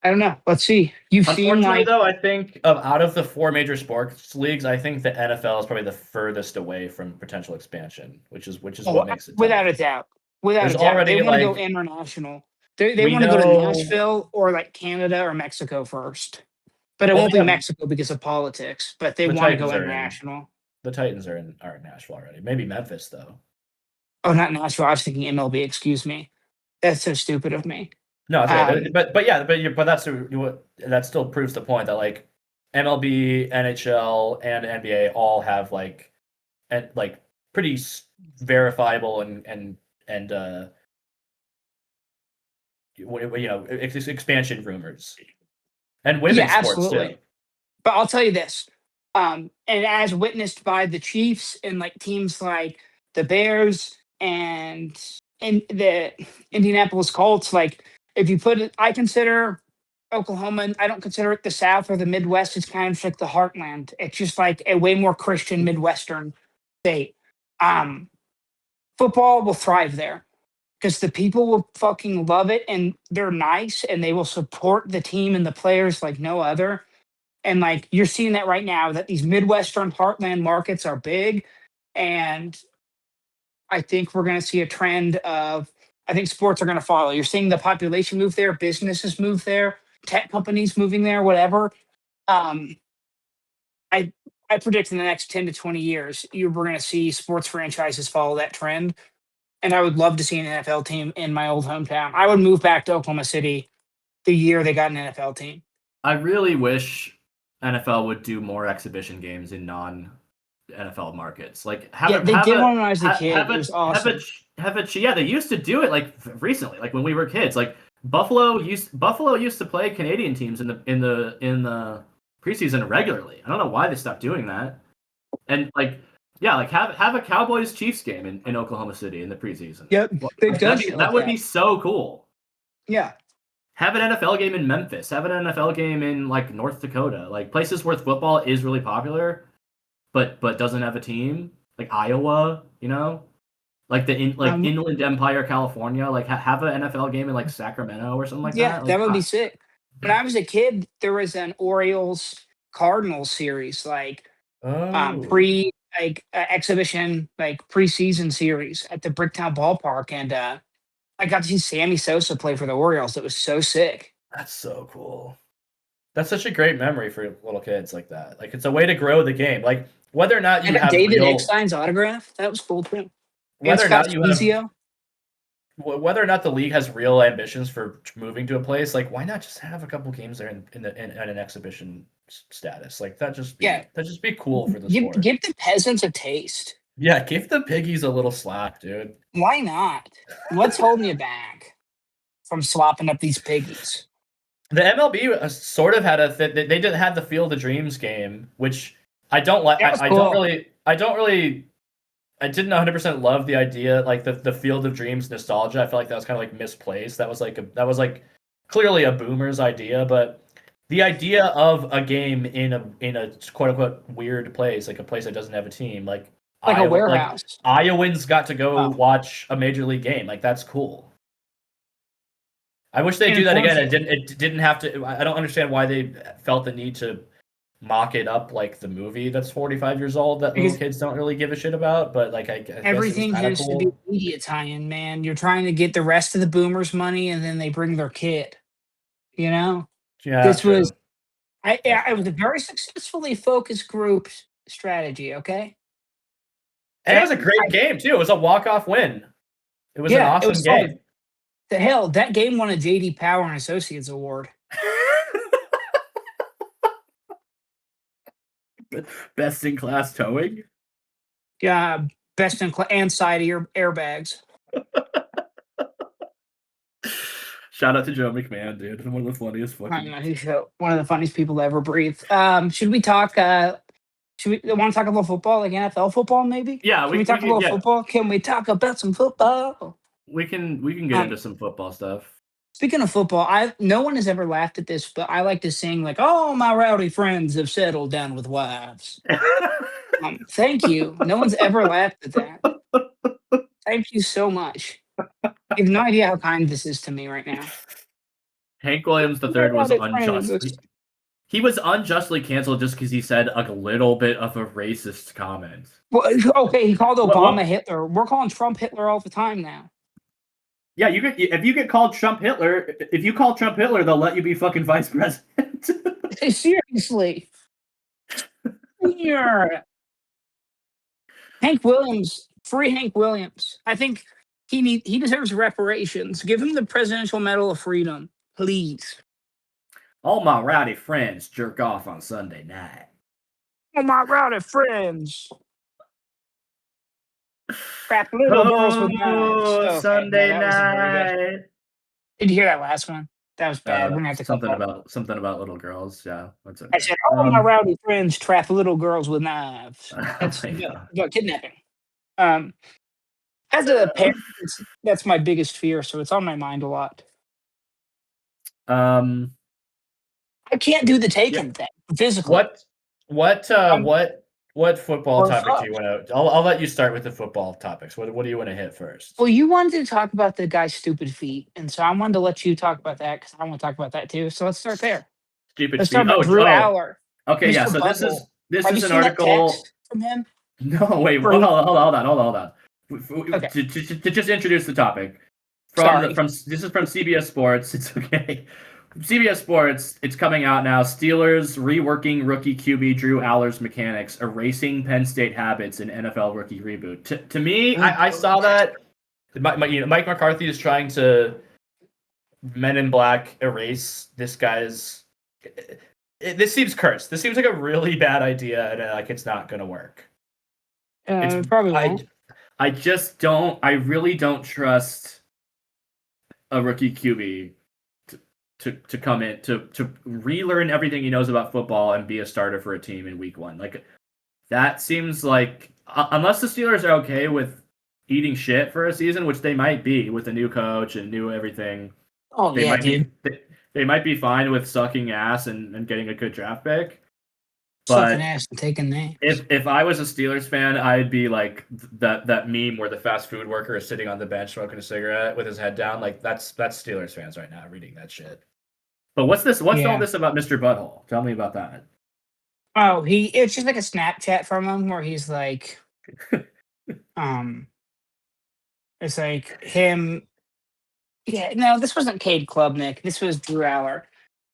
I don't know. Let's see. You've seen Unfortunately, like though, I think out of the 4 major sports leagues, I think the NFL is probably the furthest away from potential expansion, which is what makes it without tough. a doubt, without There's a doubt, they already want to go like international. They we want to go to know. Nashville or like Canada or Mexico first. But it Well, won't be Mexico because of politics. But they the want to Titans go are in. international. The Titans are in Nashville already. Maybe Memphis though. Oh, not Nashville. I was thinking MLB. Excuse me. That's so stupid of me. No, it's okay. Um, But that still proves the point that like MLB, NHL, and NBA all have like pretty verifiable and expansion rumors and yeah, women's sports too. absolutely. But I'll tell you this, and as witnessed by the Chiefs and like teams like the Bears and the Indianapolis Colts, like if you put it, I consider Oklahoma. I don't consider it the South or the Midwest. It's kind of like the heartland. It's just like a way more Christian Midwestern state. Um, Football will thrive there because the people will fucking love it and they're nice and they will support the team and the players like no other. And like you're seeing that right now that these Midwestern heartland markets are big. And I think we're going to see a trend of, I think sports are going to follow. You're seeing the population move there, businesses move there, tech companies moving there, whatever. Um, I I predict in the next 10 to 20 years, we're going to see sports franchises follow that trend. And I would love to see an NFL team in my old hometown. I would move back to Oklahoma City the year they got an NFL team. I really wish NFL would do more exhibition games in non-NFL markets. Like They did one when I was a kid. It was awesome. Yeah, they used to do it like recently, like when we were kids. Like Buffalo used to play Canadian teams in the preseason regularly. I don't know why they stopped doing that. And like have a Cowboys Chiefs game in Oklahoma City in the preseason. Yep, that would be so cool. Yeah. Have an NFL game in Memphis. Have an NFL game in like North Dakota. Like places where football is really popular, but doesn't have a team. Like Iowa, like Inland Empire, California. Like have an NFL game in like Sacramento or something like that. Yeah, like, that would be sick. When I was a kid, there was an Orioles Cardinals series, like pre exhibition, like preseason series at the Bricktown Ballpark, and I got to see Sammy Sosa play for the Orioles. It was so sick. That's so cool. That's such a great memory for little kids like that. Like it's a way to grow the game. Like whether or not you have David Eckstein's autograph, that was cool too. Whether or not the league has real ambitions for moving to a place, like why not just have a couple games there in an exhibition status? Like that just be cool for the sport. Give the peasants a taste. Yeah, give the piggies a little slack, dude. Why not? What's holding you back from swapping up these piggies? The MLB sort of had they did have the Field of Dreams game, which I don't like. I didn't 100% love the idea, like the Field of Dreams nostalgia. I feel like that was kind of like misplaced. That was like clearly a boomer's idea, but the idea of a game in a quote unquote weird place, like a place that doesn't have a team, like a warehouse. Like Iowans got to go watch a major league game. Like that's cool. I wish they'd do that again. It didn't have to. I don't understand why they felt the need to mock it up like the movie that's 45 years old that little kids don't really give a shit about. But like everything has to be media tie-in, man. You're trying to get the rest of the boomers money, and then they bring their kid. Yeah. This was. It was a very successfully focused group strategy. Okay. And it was a great game, too. It was a walk-off win. It was an awesome game. The hell, that game won a J.D. Power and Associates Award. Best in class towing? Yeah, best in class and side airbags. Shout out to Joe McMahon, dude. One of the funniest fucking. I know, he's one of the funniest people to ever breathe. Should we talk? Should we want to talk about football, like NFL football, maybe? Yeah, can we talk about football? Can we talk about some football? We can get into some football stuff. Speaking of football, no one has ever laughed at this, but I like to sing like, "All my rowdy friends have settled down with wives." Thank you. No one's ever laughed at that. Thank you so much. You have no idea how kind this is to me right now. Hank Williams III was unjustly. He was unjustly canceled just because he said a little bit of a racist comment. Well, okay, he called Obama Hitler. We're calling Trump Hitler all the time now. Yeah, if you get called Trump Hitler, if you call Trump Hitler, they'll let you be fucking vice president. Seriously. Hank Williams, free Hank Williams. I think he deserves reparations. Give him the Presidential Medal of Freedom, please. All my rowdy friends jerk off on Sunday night. All my rowdy friends. Crap little girls with knives. Sunday night. Did you hear that last one? That was bad. We're gonna have to something about little girls. Yeah, that's okay. I said, all my rowdy friends trap little girls with knives. That's about kidnapping. As a parent, that's my biggest fear, so it's on my mind a lot. I can't do the taken thing physically. What football topic do you want to? I'll let you start with the football topics. What do you want to hit first? Well, you wanted to talk about the guy's stupid feet, and so I wanted to let you talk about that because I want to talk about that too. So let's start there. Let's start with Drew Allar. Okay, yeah. So this is an article from him. No, wait. Hold on. Okay. To just introduce the topic this is from CBS Sports. It's okay. CBS Sports, it's coming out now. Steelers reworking rookie QB Drew Allar's mechanics, erasing Penn State habits in NFL rookie reboot. To me, I saw that. Mike McCarthy is trying to Men in Black erase this guy's. This seems cursed. This seems like a really bad idea, and like it's not going to work. It probably won't. I really don't trust a rookie QB to come in to relearn everything he knows about football and be a starter for a team in week 1. Like that seems like unless the Steelers are okay with eating shit for a season, which they might be with a new coach and new everything. Oh yeah, dude. They might be fine with sucking ass and getting a good draft pick. But sucking ass and taking names. If I was a Steelers fan, I'd be like that meme where the fast food worker is sitting on the bench smoking a cigarette with his head down. Like that's Steelers fans right now reading that shit. But what's all this about Mr. Butthole? Tell me about that. Oh, it's just like a Snapchat from him where he's like, it's like him. Yeah, no, this wasn't Cade Klubnik. This was Drew Allar.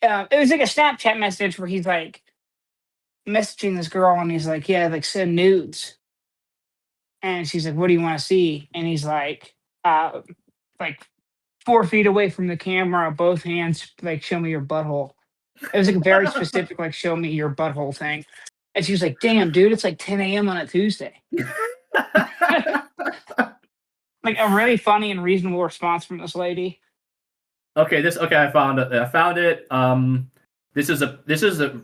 It was like a Snapchat message where he's like messaging this girl and he's like, yeah, like send nudes. And she's like, what do you want to see? And he's like 4 feet away from the camera, both hands, like, show me your butthole. It was like a very specific, like, show me your butthole thing. And she was like, damn, dude, it's like 10 a.m. on a Tuesday. Like a really funny and reasonable response from this lady. Okay, I found it. This is a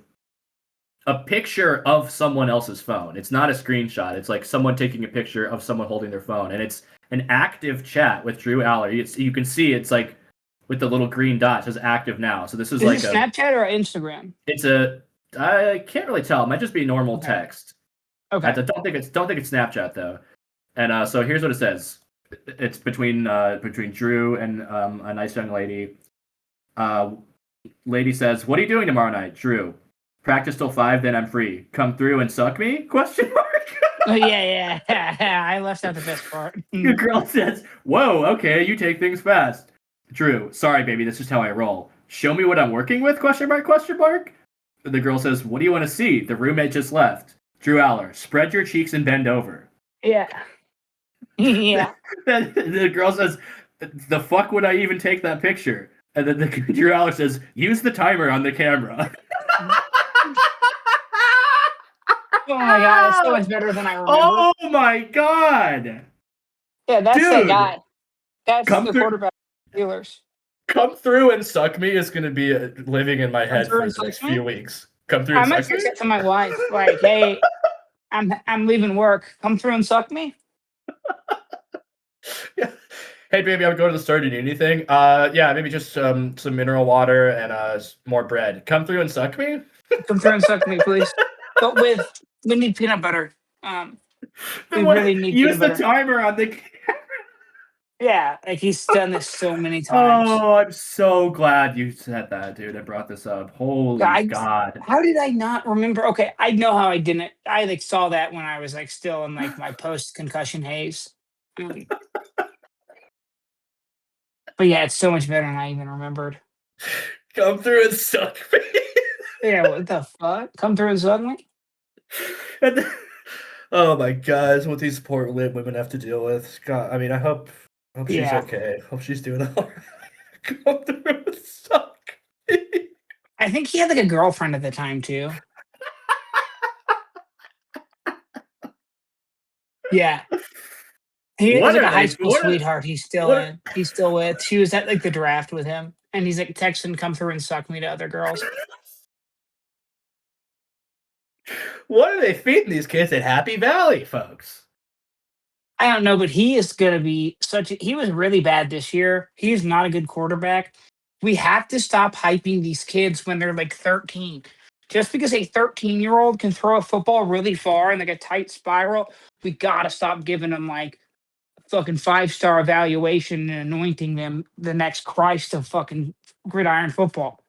picture of someone else's phone. It's not a screenshot. It's like someone taking a picture of someone holding their phone, and it's an active chat with Drew Allar. You can see it's like with the little green dot. It says active now. So this is like a Snapchat or Instagram. I can't really tell. It might just be normal text. Okay. I don't think it's Snapchat though. And so here's what it says. It's between Drew and a nice young lady. Lady says, "What are you doing tomorrow night?" Drew, "Practice till 5, then I'm free. Come through and suck me?" Question mark. Oh, yeah. I left out the best part. The girl says, "Whoa, okay, you take things fast." Drew, "Sorry, baby, that's just how I roll. Show me what I'm working with? Question mark. The girl says, "What do you want to see? The roommate just left." Drew Allar, "Spread your cheeks and bend over." Yeah. Yeah. The girl says, "The fuck would I even take that picture?" And then the Drew Aller says, "Use the timer on the camera." Oh my god, that's so much better than I remember. Oh my god! Yeah, that's Dude, that guy. That's the through, quarterback of the Steelers. Come through and suck me is going to be living in my head for the next few weeks. Come through and suck me? I might say that to my wife, like, hey, I'm leaving work. Come through and suck me? Yeah. Hey, baby, I'm going to the store. Do you need anything? Yeah, maybe just some mineral water and more bread. Come through and suck me? Come through and suck me, please. But we need peanut butter. We really need use peanut butter. the timer on the camera. Yeah, like he's done this so many times. Oh, I'm so glad you said that, dude. I brought this up. Holy God. How did I not remember? Okay, I know how I didn't. I like saw that when I was like still in like my post-concussion haze. But yeah, it's so much better than I even remembered. Come through and suck me. Yeah, what the fuck? Come through and suck me? Oh my God, that's what these poor women have to deal with. God, I mean, I hope she's okay. Hope she's doing all right. Come through and suck me. I think he had like a girlfriend at the time too. Yeah. He was like a high school sweetheart. He's still with. She was at like the draft with him, and he's like texting, "Come through and suck me" to other girls. What are they feeding these kids at Happy Valley, folks? I don't know, but he is going to be he was really bad this year. He is not a good quarterback. We have to stop hyping these kids when they're like 13. Just because a 13-year-old can throw a football really far in like a tight spiral, we got to stop giving them like fucking 5-star evaluation and anointing them the next Christ of fucking gridiron football.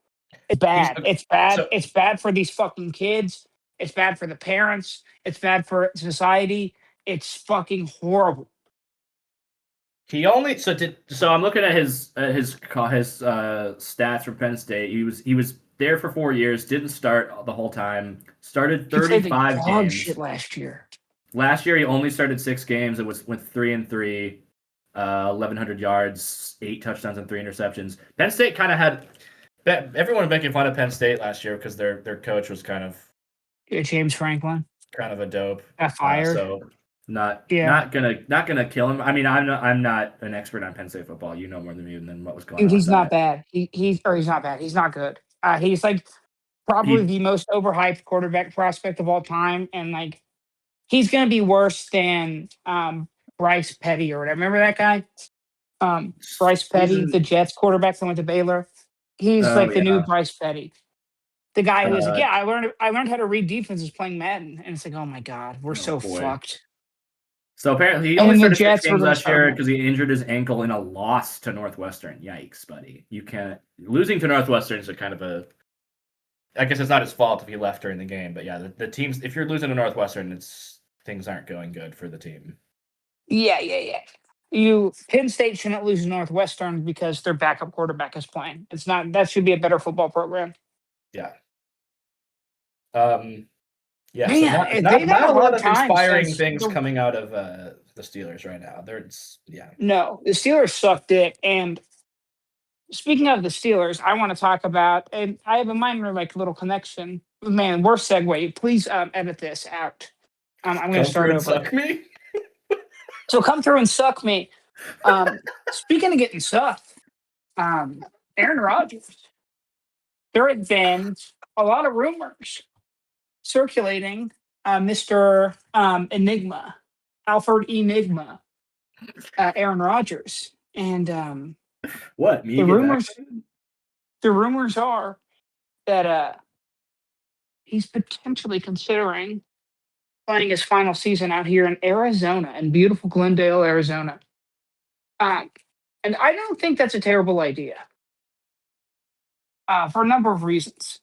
It's bad. It's bad. It's bad for these fucking kids. It's bad for the parents. It's bad for society. It's fucking horrible. He only so I'm looking at his stats from Penn State. He was there for 4 years. Didn't start the whole time. Started 35 games. Shit last year. Last year he only started 6 games. It went 3-3, 1,100 yards, 8 touchdowns and 3 interceptions. Penn State kind of had everyone was making fun of Penn State last year because their coach was kind of James Franklin, kind of a dope. Got fired. So not gonna kill him. I mean, I'm not an expert on Penn State football. You know more than me than what was going on. He's not bad. He's not bad. He's not good. He's like probably the most overhyped quarterback prospect of all time, and like he's gonna be worse than Bryce Petty or whatever. Remember that guy? Bryce Petty, the Jets quarterback that went to Baylor. He's like the new Bryce Petty. The guy who was like, I learned how to read defenses playing Madden, and it's like, oh my god, we're so fucked. So apparently he only started 6 games last year because he injured his ankle in a loss to Northwestern. Yikes, buddy! You can't losing to Northwestern is a kind of a. I guess it's not his fault if he left during the game, but yeah, the teams. If you're losing to Northwestern, things aren't going good for the team. Yeah. Penn State shouldn't lose to Northwestern because their backup quarterback is playing. It's not. That should be a better football program. Yeah. Yeah. Man, so not a lot of inspiring things coming out of the Steelers right now. No, the Steelers suck dick. And speaking of the Steelers, I want to talk about, and I have a minor like little connection. Man, worst segue. Please edit this out. I'm going to start over. Suck me. So come through and suck me. Speaking of getting sucked, Aaron Rodgers. There have been a lot of rumors circulating Mr. Enigma, Alfred Enigma, Aaron Rodgers. And what? The rumors are that he's potentially considering playing his final season out here in Arizona, in beautiful Glendale, Arizona. And I don't think that's a terrible idea for a number of reasons.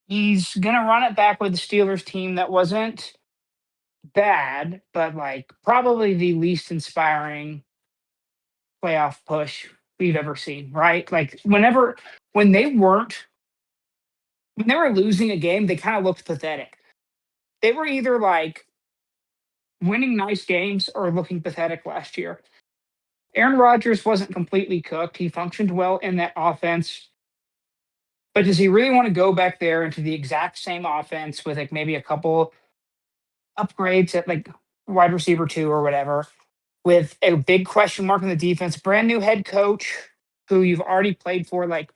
He's going to run it back with the Steelers team that wasn't bad, but like probably the least inspiring playoff push we've ever seen, right? Like when they were losing a game, they kind of looked pathetic. They were either like winning nice games or looking pathetic last year. Aaron Rodgers wasn't completely cooked. He functioned well in that offense. But does he really want to go back there into the exact same offense with like maybe a couple upgrades at like wide receiver 2 or whatever, with a big question mark on the defense, brand new head coach who you've already played for like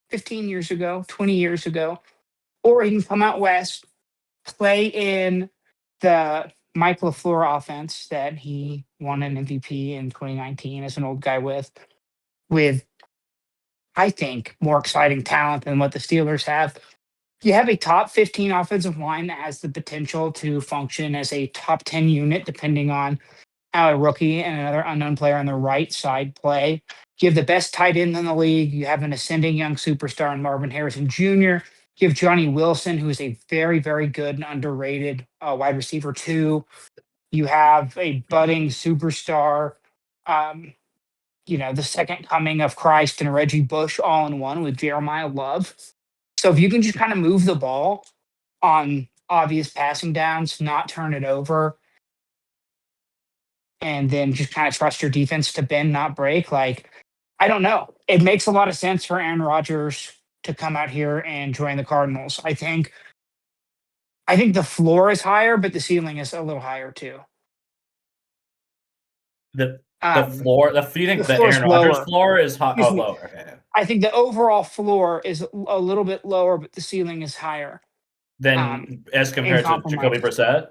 15 years ago, 20 years ago, or he can come out west, play in the Mike LaFleur offense that he won an MVP in 2019 as an old guy with I think more exciting talent than what the Steelers have. You have a top 15 offensive line that has the potential to function as a top 10 unit, depending on how a rookie and another unknown player on the right side play. You have the best tight end in the league. You have an ascending young superstar in Marvin Harrison Jr. You have Johnny Wilson, who is a very, very good and underrated wide receiver, too. You have a budding superstar, the second coming of Christ and Reggie Bush all in one with Jeremiah Love. So if you can just kind of move the ball on obvious passing downs, not turn it over, and then just kind of trust your defense to bend, not break, like, I don't know. It makes a lot of sense for Aaron Rodgers to come out here and join the Cardinals. I think the floor is higher, but the ceiling is a little higher too. The floor, the feeling that Aaron Rodgers' floor is lower. Okay. I think the overall floor is a little bit lower, but the ceiling is higher. Then as compared to Jacoby Brissett?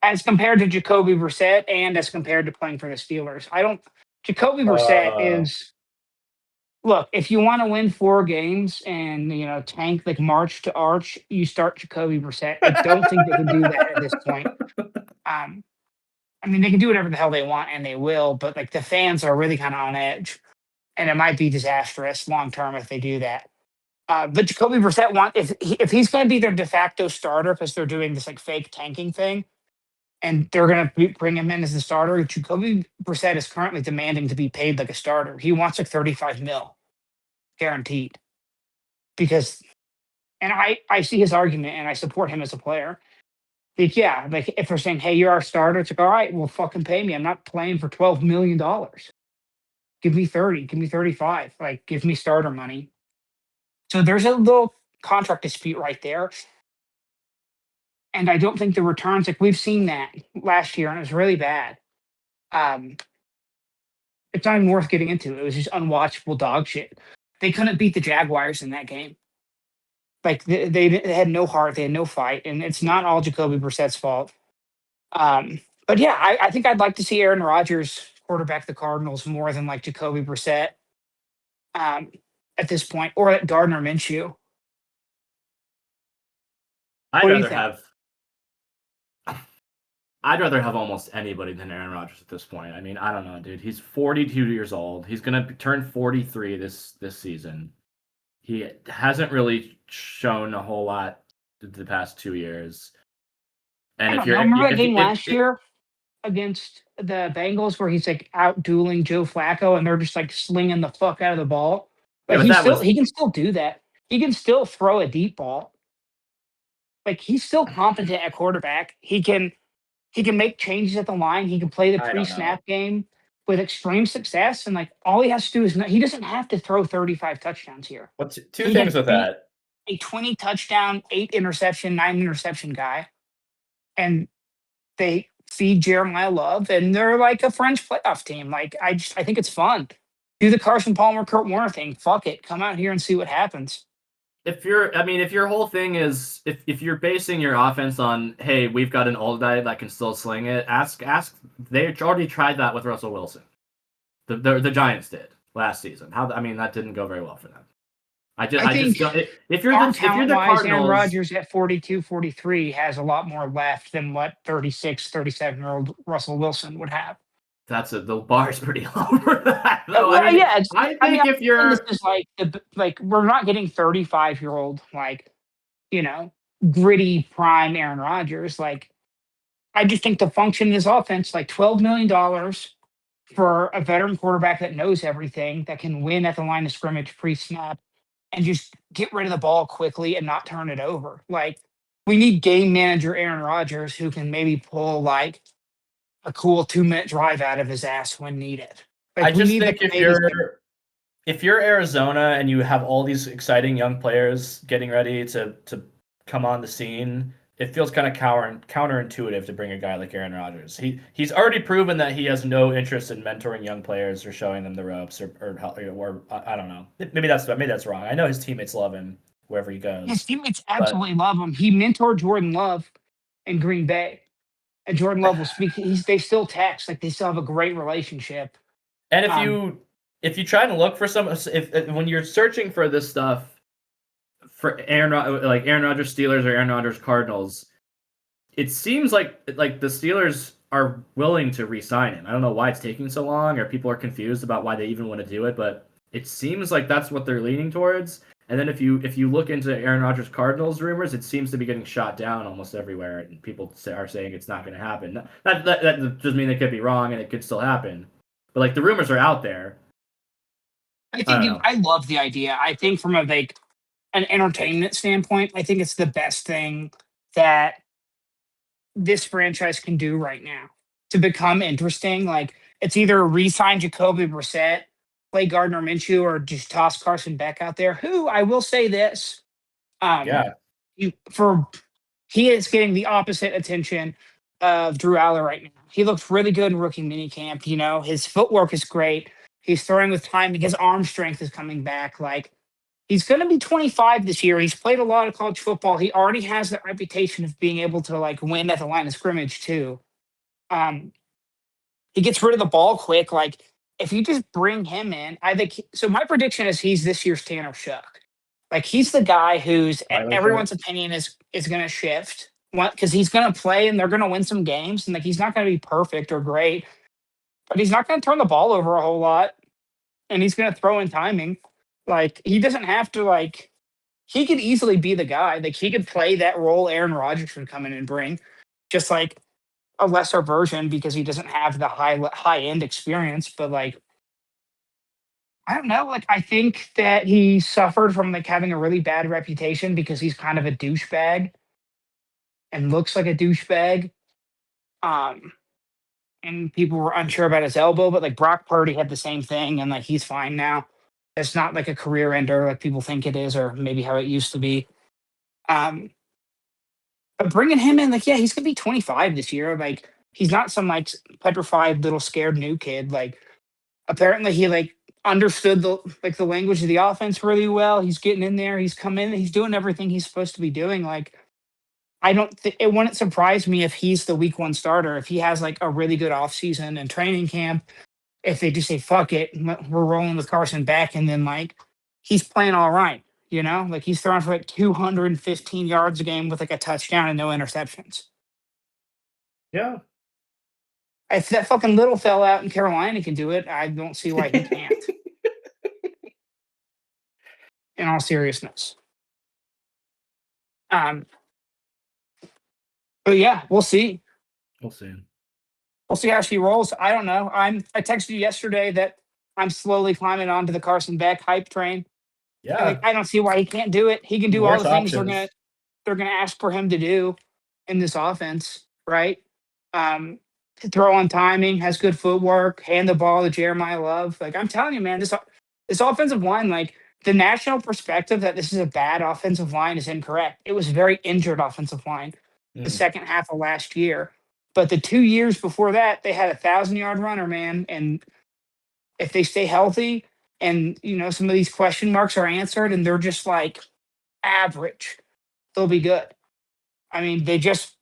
As compared to Jacoby Brissett and as compared to playing for the Steelers. Jacoby Brissett is, look, if you want to win 4 games and, tank like March to Arch, you start Jacoby Brissett. I don't think they can do that at this point. They can do whatever the hell they want, and they will, but like the fans are really kind of on edge, and it might be disastrous long term if they do that. But Jacoby Brissett if he's going to be their de facto starter because they're doing this like fake tanking thing, and they're going to bring him in as the starter, Jacoby Brissett is currently demanding to be paid like a starter. He wants like $35 million guaranteed, because, and I see his argument and I support him as a player. Like, yeah, like if they're saying, hey, you're our starter, it's like, all right, well, fucking pay me. I'm not playing for $12 million. Give me 30, give me 35, like give me starter money. So there's a little contract dispute right there. And I don't think the returns, like we've seen that last year and it was really bad. It's not even worth getting into. It was just unwatchable dog shit. They couldn't beat the Jaguars in that game. Like they had no heart, they had no fight, and it's not all Jacoby Brissett's fault. But yeah, I think I'd like to see Aaron Rodgers quarterback the Cardinals more than like Jacoby Brissett at this point, or at Gardner Minshew. I'd rather have almost anybody than Aaron Rodgers at this point. I don't know, dude. He's 42 years old. He's gonna turn 43 this season. He hasn't really shown a whole lot the past 2 years. And remember that game last year against the Bengals where he's like out dueling Joe Flacco and they're just like slinging the fuck out of the ball. Like he can still do that. He can still throw a deep ball. Like he's still competent at quarterback. He can make changes at the line. He can play the pre-snap game with extreme success, and like all he has to do is he doesn't have to throw 35 touchdowns here. What's two things with that? A 20 touchdown, 8 interception, 9 interception guy, and they feed Jeremiah Love, and they're like a French playoff team. Like I think it's fun. Do the Carson Palmer, Kurt Warner thing. Fuck it, come out here and see what happens. If your whole thing is if you're basing your offense on, hey, we've got an old guy that can still sling it, ask they already tried that with Russell Wilson. The Giants did last season. That didn't go very well for them. I think if you're the Cardinals, Aaron Rodgers at 42, 43 has a lot more left than what 36, 37-year-old Russell Wilson would have. The bar's pretty low for that. Though. If you're this is like we're not getting 35-year-old gritty prime Aaron Rodgers. Like I just think the function of his offense, like $12 million for a veteran quarterback that knows everything, that can win at the line of scrimmage pre-snap, and just get rid of the ball quickly and not turn it over. Like we need game manager Aaron Rodgers who can maybe pull like a cool 2-minute drive out of his ass when needed. Like, I we just need think if you're Arizona and you have all these exciting young players getting ready to come on the scene, it feels kind of counterintuitive to bring a guy like Aaron Rodgers. He's already proven that he has no interest in mentoring young players or showing them the ropes or I don't know. Maybe that's wrong. I know his teammates love him wherever he goes. His teammates absolutely love him. He mentored Jordan Love in Green Bay, and Jordan Love will speak. They still text, like they still have a great relationship. And if you try to look for if when you're searching for this stuff for Aaron Rodgers Steelers or Aaron Rodgers Cardinals, it seems like the Steelers are willing to re-sign him. I don't know why it's taking so long, or people are confused about why they even want to do it, but it seems like that's what they're leaning towards. And then if you look into Aaron Rodgers Cardinals rumors, it seems to be getting shot down almost everywhere, and people are saying it's not going to happen. That doesn't mean they could be wrong, and it could still happen. But like the rumors are out there. I love the idea. I think from an entertainment standpoint, I think it's the best thing that this franchise can do right now to become interesting. Like, it's either re-sign Jacoby Brissett, play Gardner Minshew, or just toss Carson Beck out there. Who, I will say this, he is getting the opposite attention of Drew Allar right now. He looks really good in rookie minicamp. You know, his footwork is great. He's throwing with time. His arm strength is coming back. Like, he's going to be 25 this year. He's played a lot of college football. He already has that reputation of being able to like win at the line of scrimmage too. He gets rid of the ball quick. Like, if you just bring him in, I think. So my prediction is he's this year's Tanner Shuck. Like, he's the guy who's everyone's opinion is going to shift because he's going to play and they're going to win some games, and like he's not going to be perfect or great, but he's not going to turn the ball over a whole lot, and he's going to throw in timing. Like, he doesn't have to like. He could easily be the guy. Like, he could play that role Aaron Rodgers would come in and bring, just like a lesser version because he doesn't have the high end experience. But like, I don't know. Like, I think that he suffered from like having a really bad reputation because he's kind of a douchebag and looks like a douchebag. And people were unsure about his elbow, but like Brock Purdy had the same thing, and like he's fine now. It's not like a career ender like people think it is, or maybe how it used to be. But bringing him in, like, yeah, he's gonna be 25 this year. Like, he's not some like petrified little scared new kid. Like, apparently he like understood the language of the offense really well. He's getting in there. He's come in. He's doing everything he's supposed to be doing. Like, it wouldn't surprise me if he's the week 1 starter, if he has like a really good offseason and training camp, if they just say, fuck it, we're rolling with Carson Beck, and then like he's playing all right, you know? Like, he's throwing for like 215 yards a game with like a touchdown and no interceptions. Yeah. If that fucking little fell out in Carolina can do it, I don't see why he can't. In all seriousness. But yeah, we'll see. We'll see. We'll see how she rolls. I don't know. I texted you yesterday that I'm slowly climbing onto the Carson Beck hype train. Yeah. I don't see why he can't do it. He can do all the things they're gonna ask for him to do in this offense, right? Throw on timing, has good footwork, hand the ball to Jeremiah Love. Like, I'm telling you, man, this offensive line, like, the national perspective that this is a bad offensive line is incorrect. It was a very injured offensive line the second half of last year. But the 2 years before that, they had a 1,000-yard runner, man. And if they stay healthy and, you know, some of these question marks are answered and they're just like average, they'll be good. I mean, they just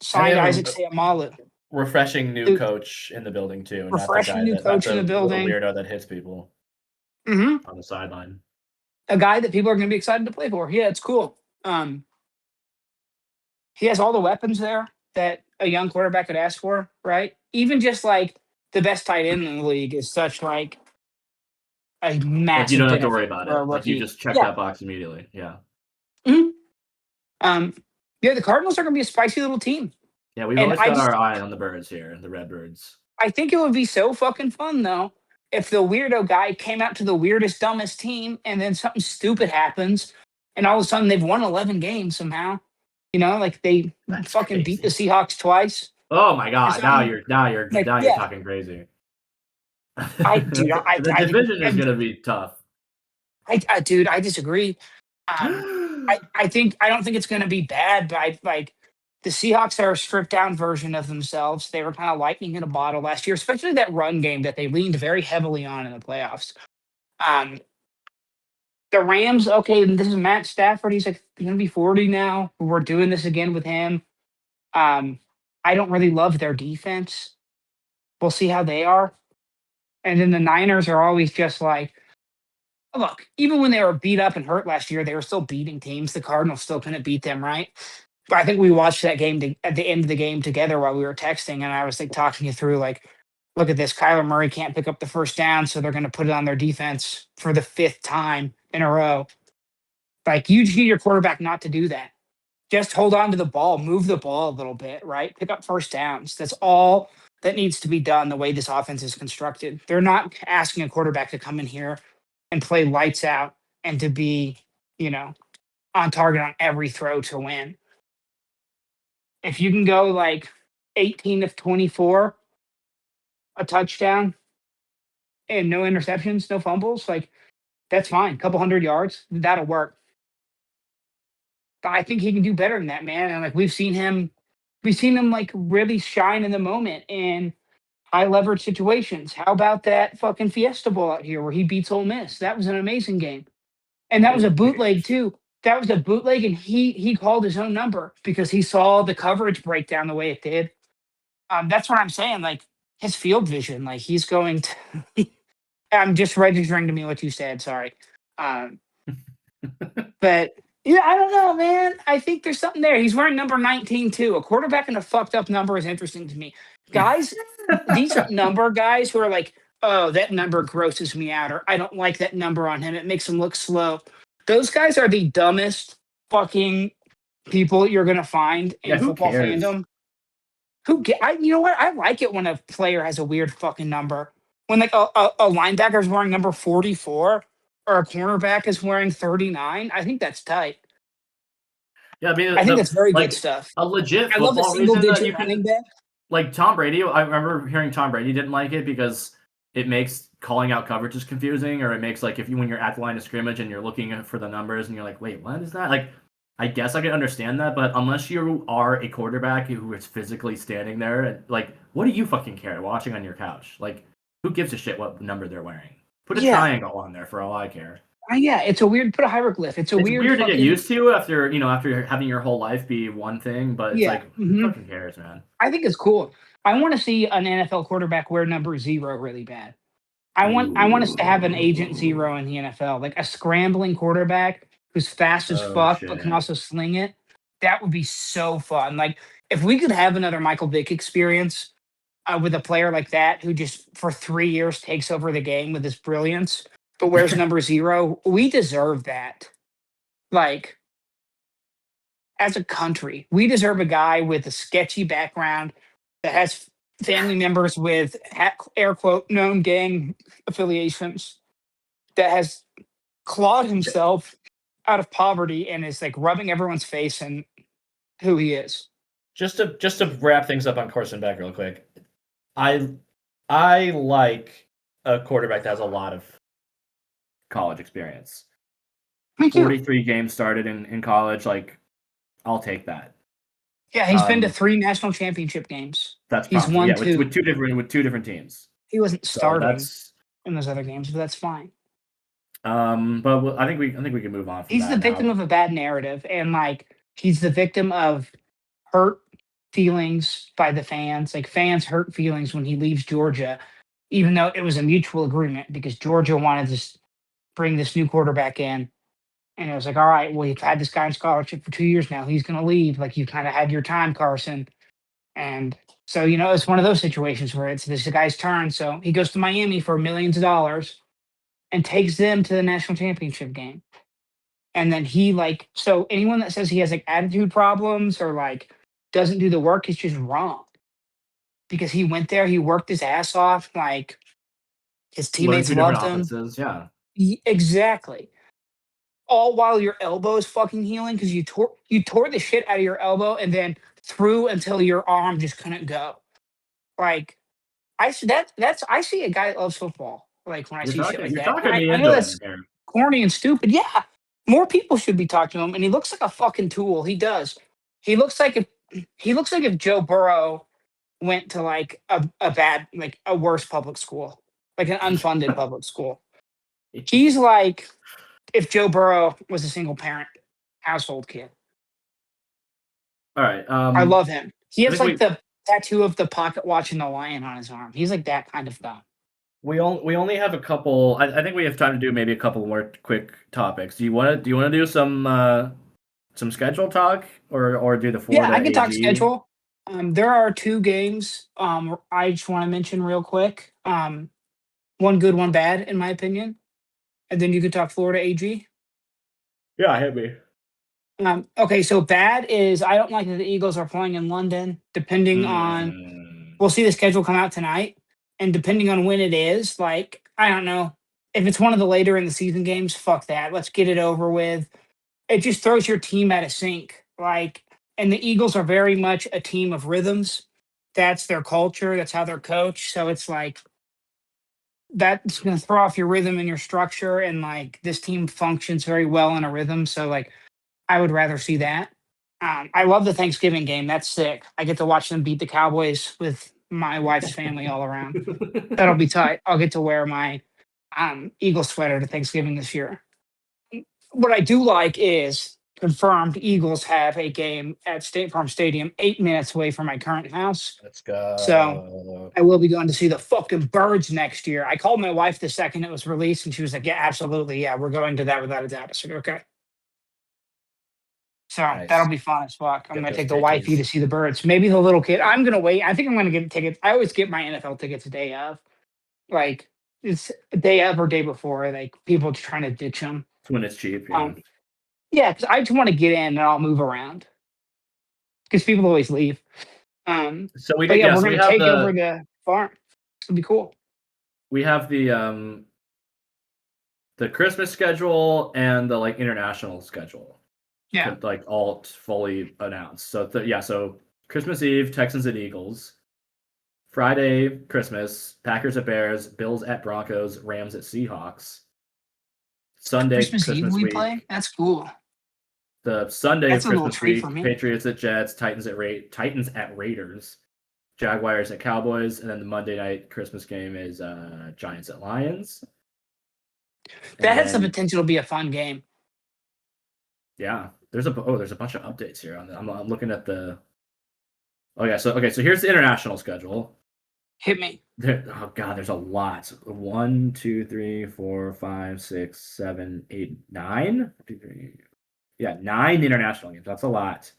signed Isaac Seumalo. Refreshing new coach in the building too. Refreshing new coach in the building. Weirdo that hits people on the sideline. A guy that people are going to be excited to play for. Yeah, it's cool. He has all the weapons there that a young quarterback could ask for, right? Even just like the best tight end in the league is such like a massive. Like, you don't have to worry about it. Like, you just check that box immediately. Yeah. Mm-hmm. Yeah, the Cardinals are going to be a spicy little team. Yeah, we've always got our eye on the birds here, the Redbirds. I think it would be so fucking fun, though, if the weirdo guy came out to the weirdest, dumbest team, and then something stupid happens, and all of a sudden they've won 11 games somehow. Like they That's fucking crazy. beat the Seahawks twice. Oh my god! Now you're talking crazy. The division is gonna be tough. Dude, I disagree. I don't think it's gonna be bad, but the Seahawks are a stripped down version of themselves. They were kind of lightning in a bottle last year, especially that run game that they leaned very heavily on in the playoffs. The Rams, okay, this is Matt Stafford. He's like going to be 40 now. We're doing this again with him. I don't really love their defense. We'll see how they are. And then the Niners are always just like, look, even when they were beat up and hurt last year, they were still beating teams. The Cardinals still couldn't beat them, right? But I think we watched that game at the end of the game together while we were texting, and I was like talking you through like, look at this, Kyler Murray can't pick up the first down, so they're going to put it on their defense for the 5th time in a row. Like, you just need your quarterback not to do that. Just hold on to the ball, move the ball a little bit, right? Pick up first downs. That's all that needs to be done the way this offense is constructed. They're not asking a quarterback to come in here and play lights out and to be, on target on every throw to win. If you can go like 18 of 24, a touchdown, and no interceptions, no fumbles, like that's fine. Couple 100 yards, that'll work. But I think he can do better than that, man. And like we've seen him like really shine in the moment in high leverage situations. How about that fucking Fiesta Bowl out here where he beats Ole Miss? That was an amazing game. And that was a bootleg too. That was a bootleg, and he called his own number because he saw the coverage break down the way it did. That's what I'm saying. Like his field vision, like he's going to. I'm just registering to me what you said. Sorry, but yeah, I don't know, man. I think there's something there. He's wearing number 19 too. A quarterback in a fucked up number is interesting to me. Guys, these number guys who are like, oh, that number grosses me out, or I don't like that number on him. It makes him look slow. Those guys are the dumbest fucking people you're gonna find in football fandom. You know what? I like it when a player has a weird fucking number. When like a linebacker is wearing number 44 or a cornerback is wearing 39, I think that's tight. Yeah, I mean, I think that's very good stuff. A legit I love the football single reason that digit you can, running back. like Tom Brady. I remember hearing Tom Brady didn't like it because it makes calling out coverage is confusing, or it makes like when you're at the line of scrimmage and you're looking for the numbers and you're like, wait, what is that? Like, I guess I can understand that, but unless you are a quarterback who is physically standing there, like, what do you fucking care watching on your couch? Like, who gives a shit what number they're wearing? Put a triangle on there for all I care. Yeah, it's a weird. Put a hieroglyph. It's weird to get used to after having your whole life be one thing, but it's like, who fucking cares, man? I think it's cool. I want to see an NFL quarterback wear number 0 really bad. I want us to have an agent 0 in the NFL, like a scrambling quarterback who's fast as fuck but can also sling it. That would be so fun. Like if we could have another Michael Vick experience with a player like that who just for 3 years takes over the game with his brilliance, but wears number 0, we deserve that. Like as a country, we deserve a guy with a sketchy background that has family members with air quote known gang affiliations, that has clawed himself out of poverty and is like rubbing everyone's face in who he is. Just to wrap things up on Carson Beck real quick, I like a quarterback that has a lot of college experience. Me too. 43 games started in college, like I'll take that. Yeah, he's been to 3 national championship games. He's won 2 with two different teams. He wasn't starting in those other games, but that's fine. But I think we can move on. He's the victim of a bad narrative, and like he's the victim of hurt feelings by the fans. Like fans hurt feelings when he leaves Georgia, even though it was a mutual agreement because Georgia wanted to bring this new quarterback in. And it was like, all right, well, you've had this guy in scholarship for 2 years now. He's going to leave. Like, you kind of had your time, Carson. And so, it's one of those situations where it's this guy's turn. So he goes to Miami for millions of dollars and takes them to the national championship game. And then so anyone that says he has like attitude problems or like doesn't do the work is just wrong. Because he went there, he worked his ass off. Like, his teammates loved him. Yeah. Exactly. all while your elbow is fucking healing because you tore the shit out of your elbow and then threw until your arm just couldn't go. Like I see I see a guy that loves football. Like when I see shit like You're that. talking And me I know into it that's here. corny and stupid. Yeah. More people should be talking to him. And he looks like a fucking tool. He does. He looks like if Joe Burrow went to like a bad, like a worse public school, like an unfunded public school. He's like if Joe Burrow was a single parent household kid. All right. I love him. He has like we- the tattoo of the pocket watch and the lion on his arm. He's like that kind of guy. We only have a couple. I think we have time to do maybe a couple more quick topics. Do you want to do some schedule talk or do the Florida? Yeah, I can talk AG? schedule. There are 2 games. I just want to mention real quick. One good, one bad, in my opinion, and then you could talk Florida AG. Yeah, hit me. Okay, so bad is I don't like that the Eagles are playing in London. Depending on, we'll see the schedule come out tonight, and depending on when it is, like I don't know if it's one of the later in the season games. Fuck that. Let's get it over with. It just throws your team out of sync. Like, and the Eagles are very much a team of rhythms. That's their culture. That's how they're coached. So it's like that's going to throw off your rhythm and your structure. And like this team functions very well in a rhythm. So like I would rather see that. I love the Thanksgiving game. That's sick. I get to watch them beat the Cowboys with my wife's family all around. That'll be tight. I'll get to wear my Eagle sweater to Thanksgiving this year. What I do like is confirmed Eagles have a game at State Farm Stadium 8 minutes away from my current house. Let's go. So I will be going to see the fucking Birds next year. I called my wife the second it was released and she was like, yeah, absolutely. Yeah, we're going to that without a doubt. I said, okay. So Nice. that'll be fun as fuck. I'm Get going to those take the wifey to tickets. see the Birds. Maybe the little kid. I'm going to wait. I think I'm going to get tickets. I always get my NFL tickets a day of. Like, it's a day of or day before. Like, people just trying to ditch them. When it's cheap. Yeah. Yeah, because I just want to get in and I'll move around. Because people always leave. So we But did. yeah, Yes, we're going to take over the farm. It'll be cool. We have the Christmas schedule and the like international schedule. Yeah. Like all fully announced. So so Christmas Eve, Texans and Eagles. Friday, Christmas, Packers at Bears, Bills at Broncos, Rams at Seahawks. Sunday, Christmas Eve we week. play? That's cool. The Sunday That's of a little Christmas treat week, for me. Patriots at Jets, Titans at Raiders, Jaguars at Cowboys, and then the Monday night Christmas game is Giants at Lions. That has the potential to be a fun game. Yeah, there's a bunch of updates here. I'm looking at the. Oh yeah, so here's the international schedule. Hit me. Oh god, there's a lot. 1, 2, 3, 4, 5, 6, 7, 8, 9. 2, 3. Yeah, 9 international games. That's a lot.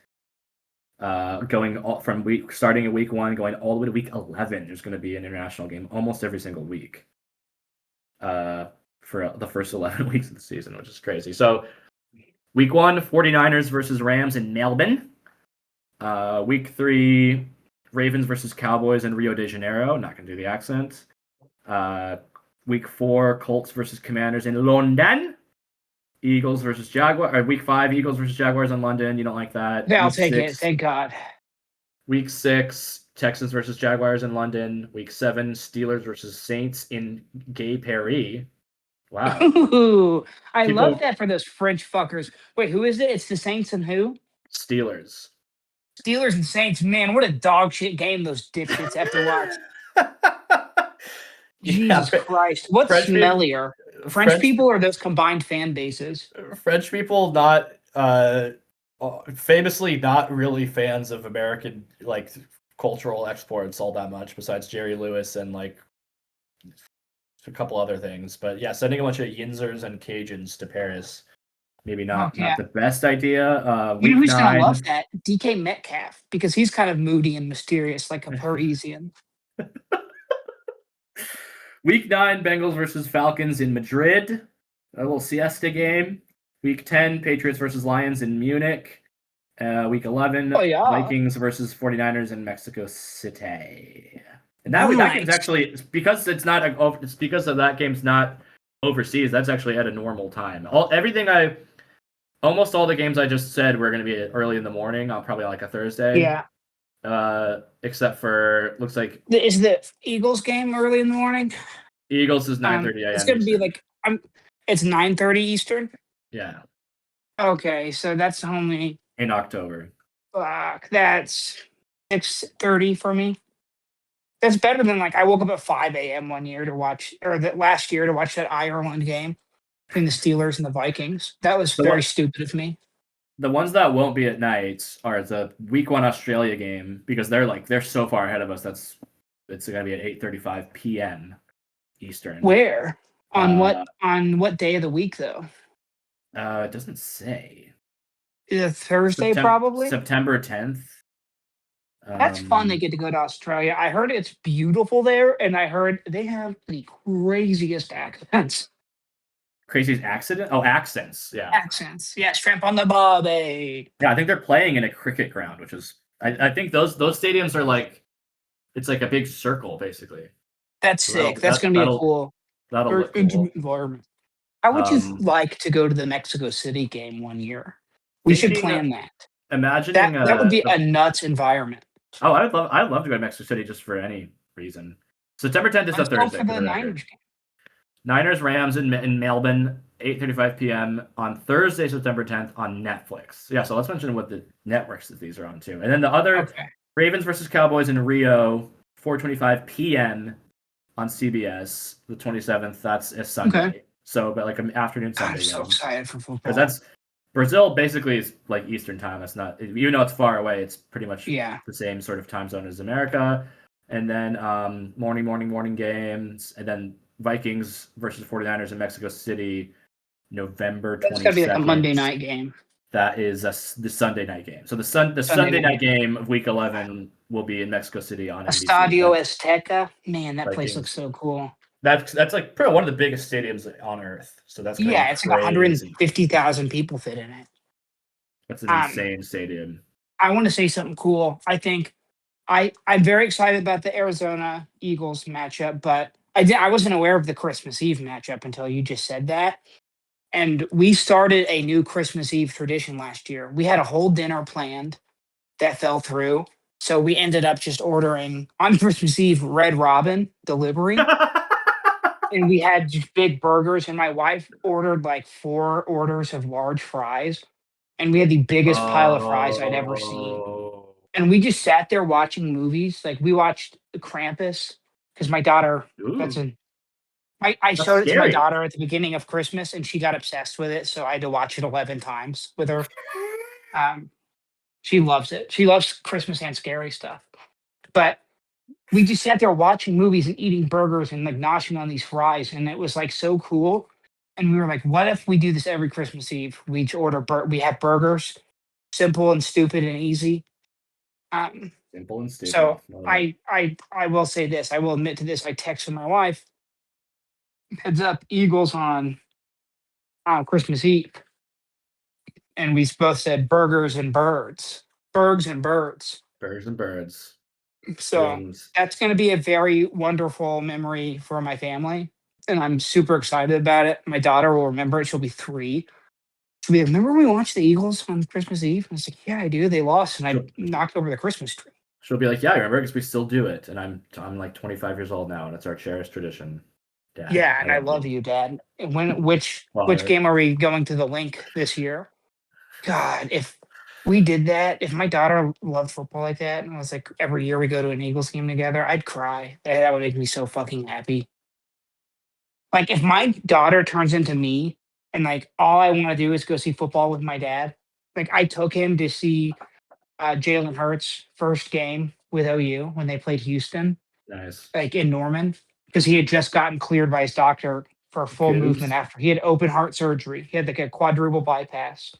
Going starting at week 1, going all the way to week 11. There's going to be an international game almost every single week. For the first 11 weeks of the season, which is crazy. So, week 1, 49ers versus Rams in Melbourne. Week 3, Ravens versus Cowboys in Rio de Janeiro. Not going to do the accent. Week 4, Colts versus Commanders in London. Eagles versus Jaguars. Or week 5, Eagles versus Jaguars in London. You don't like that? Yeah, I'll Week take 6, it. Thank God. Week 6, Texans versus Jaguars in London. Week 7, Steelers versus Saints in Gay Paris. Wow. Ooh, I love that for those French fuckers. Wait, who is it? It's the Saints and who? Steelers. Steelers and Saints. Man, what a dog shit game those dipshits have to watch. Jesus Christ. What's smellier? French people or those combined fan bases? French people not famously not really fans of American like cultural exports all that much, besides Jerry Lewis and like a couple other things. But yeah, sending a bunch of Yinzers and Cajuns to Paris, maybe not the best idea. You know who's gonna love that? DK Metcalf, because he's kind of moody and mysterious, like a Parisian. Week 9, Bengals versus Falcons in Madrid. A little siesta game. Week 10, Patriots versus Lions in Munich. Week 11, Vikings versus 49ers in Mexico City. And that game's actually, because it's not, it's because of that game's not overseas. That's actually at a normal time. Everything I almost all the games I just said were going to be early in the morning on probably like a Thursday. Yeah. Except for looks like Is the Eagles game early in the morning? Eagles is 9:30 a.m. It's gonna be Eastern. like it's 9:30 Eastern. Yeah. Okay, so that's only In October. that's 6:30 for me. That's better than like I woke up at 5 a.m. one year to watch, or that last year to watch that Ireland game between the Steelers and the Vikings. That was very stupid of me. The ones that won't be at night are the Week 1 Australia game because they're so far ahead of us. It's going to be at 8:35 p.m. Eastern. Where on what day of the week though? It doesn't say. Thursday probably. September 10th. That's fun. They get to go to Australia. I heard it's beautiful there, and I heard they have the craziest accents. Craziest accident? Oh, accents. Yeah. Accents. Yeah, strap on the bobby. Yeah, I think they're playing in a cricket ground, which is I think those stadiums are like it's like a big circle basically. That's sick. That's gonna be a cool environment. I would just like to go to the Mexico City game one year. We should plan that. Imagining that would be a nuts environment. Oh, I'd love to go to Mexico City just for any reason. September 10th is a Thursday. For the Niners game. Niners Rams in Melbourne, 8:35 p.m. on Thursday, September 10th on Netflix. Yeah, so let's mention what the networks that these are on too. And then the other Ravens versus Cowboys in Rio, 4:25 p.m. on CBS, the 27th. That's a Sunday. Okay. So, but like an afternoon Sunday. I'm so excited for football. Because that's Brazil basically is like Eastern time. That's not, even though it's far away, it's pretty much the same sort of time zone as America. And then morning games. And then Vikings versus 49ers in Mexico City, November 22nd. That's going to be like a Monday night game. That is the Sunday night game. So the Sunday night game of Week 11 will be in Mexico City on Estadio Azteca. Man, that place looks so cool. That's like probably one of the biggest stadiums on earth. So that's it's like 150,000 people fit in it. That's an insane stadium. I want to say something cool. I think I'm very excited about the Arizona Eagles matchup, but I wasn't aware of the Christmas Eve matchup until you just said that. And we started a new Christmas Eve tradition last year. We had a whole dinner planned that fell through. So we ended up just ordering on Christmas Eve Red Robin delivery. And we had just big burgers, and my wife ordered like 4 orders of large fries. And we had the biggest pile of fries I'd ever seen. And we just sat there watching movies. Like we watched Krampus because my daughter, I showed it to my daughter at the beginning of Christmas, and she got obsessed with it. So I had to watch it 11 times with her. She loves it. She loves Christmas and scary stuff. But we just sat there watching movies and eating burgers and like noshing on these fries, and it was like so cool. And we were like, what if we do this every Christmas Eve? We each order we have burgers, simple and stupid and easy. Simple and stupid. So I will say this. I will admit to this. I texted my wife, heads up, Eagles on Christmas Eve. And we both said burgers and birds. Bergs and birds. Birds and birds. So that's going to be a very wonderful memory for my family. And I'm super excited about it. My daughter will remember it. She'll be 3. She'll be like, remember when we watched the Eagles on Christmas Eve? And I was like, yeah, I do. They lost, and I knocked over the Christmas tree. She'll be like, yeah, I remember because we still do it. And I'm like 25 years old now, and it's our cherished tradition. Dad, yeah, and I love you, Dad. Which game are we going to the link this year? God, if we did that, if my daughter loved football like that, and it was like every year we go to an Eagles game together, I'd cry. That would make me so fucking happy. Like if my daughter turns into me and like all I want to do is go see football with my dad. Like I took him to see Jalen Hurts' first game with OU when they played Houston. Nice. Like in Norman, because he had just gotten cleared by his doctor for full movement after he had open heart surgery. He had like a quadruple bypass.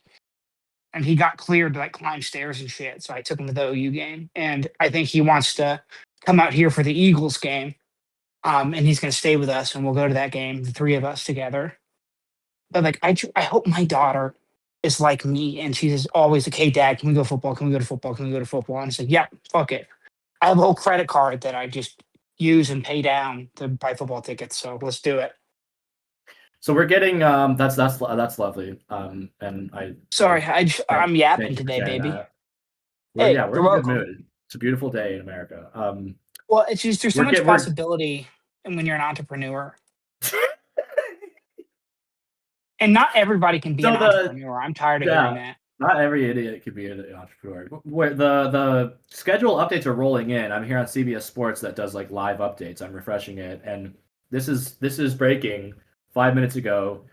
And he got cleared to like climb stairs and shit. So I took him to the OU game. And I think he wants to come out here for the Eagles game. And he's going to stay with us, and we'll go to that game, the 3 of us together. But like, I hope my daughter is like me, and she's always like, hey, Dad, can we go football? Can we go to football? Can we go to football? And it's like, yeah, fuck it. I have a whole credit card that I just use and pay down to buy football tickets. So let's do it. So we're getting that's lovely. And I'm yapping thank you for today, sharing baby. that. Hey, We're you're in a good welcome. mood. It's a beautiful day in America. Well, it's just there's so much possibility when you're an entrepreneur. And not everybody can be an entrepreneur. I'm tired of hearing that. Not every idiot could be an entrepreneur. Where the schedule updates are rolling in. I'm here on CBS Sports that does like live updates. I'm refreshing it, and this is breaking 5 minutes ago.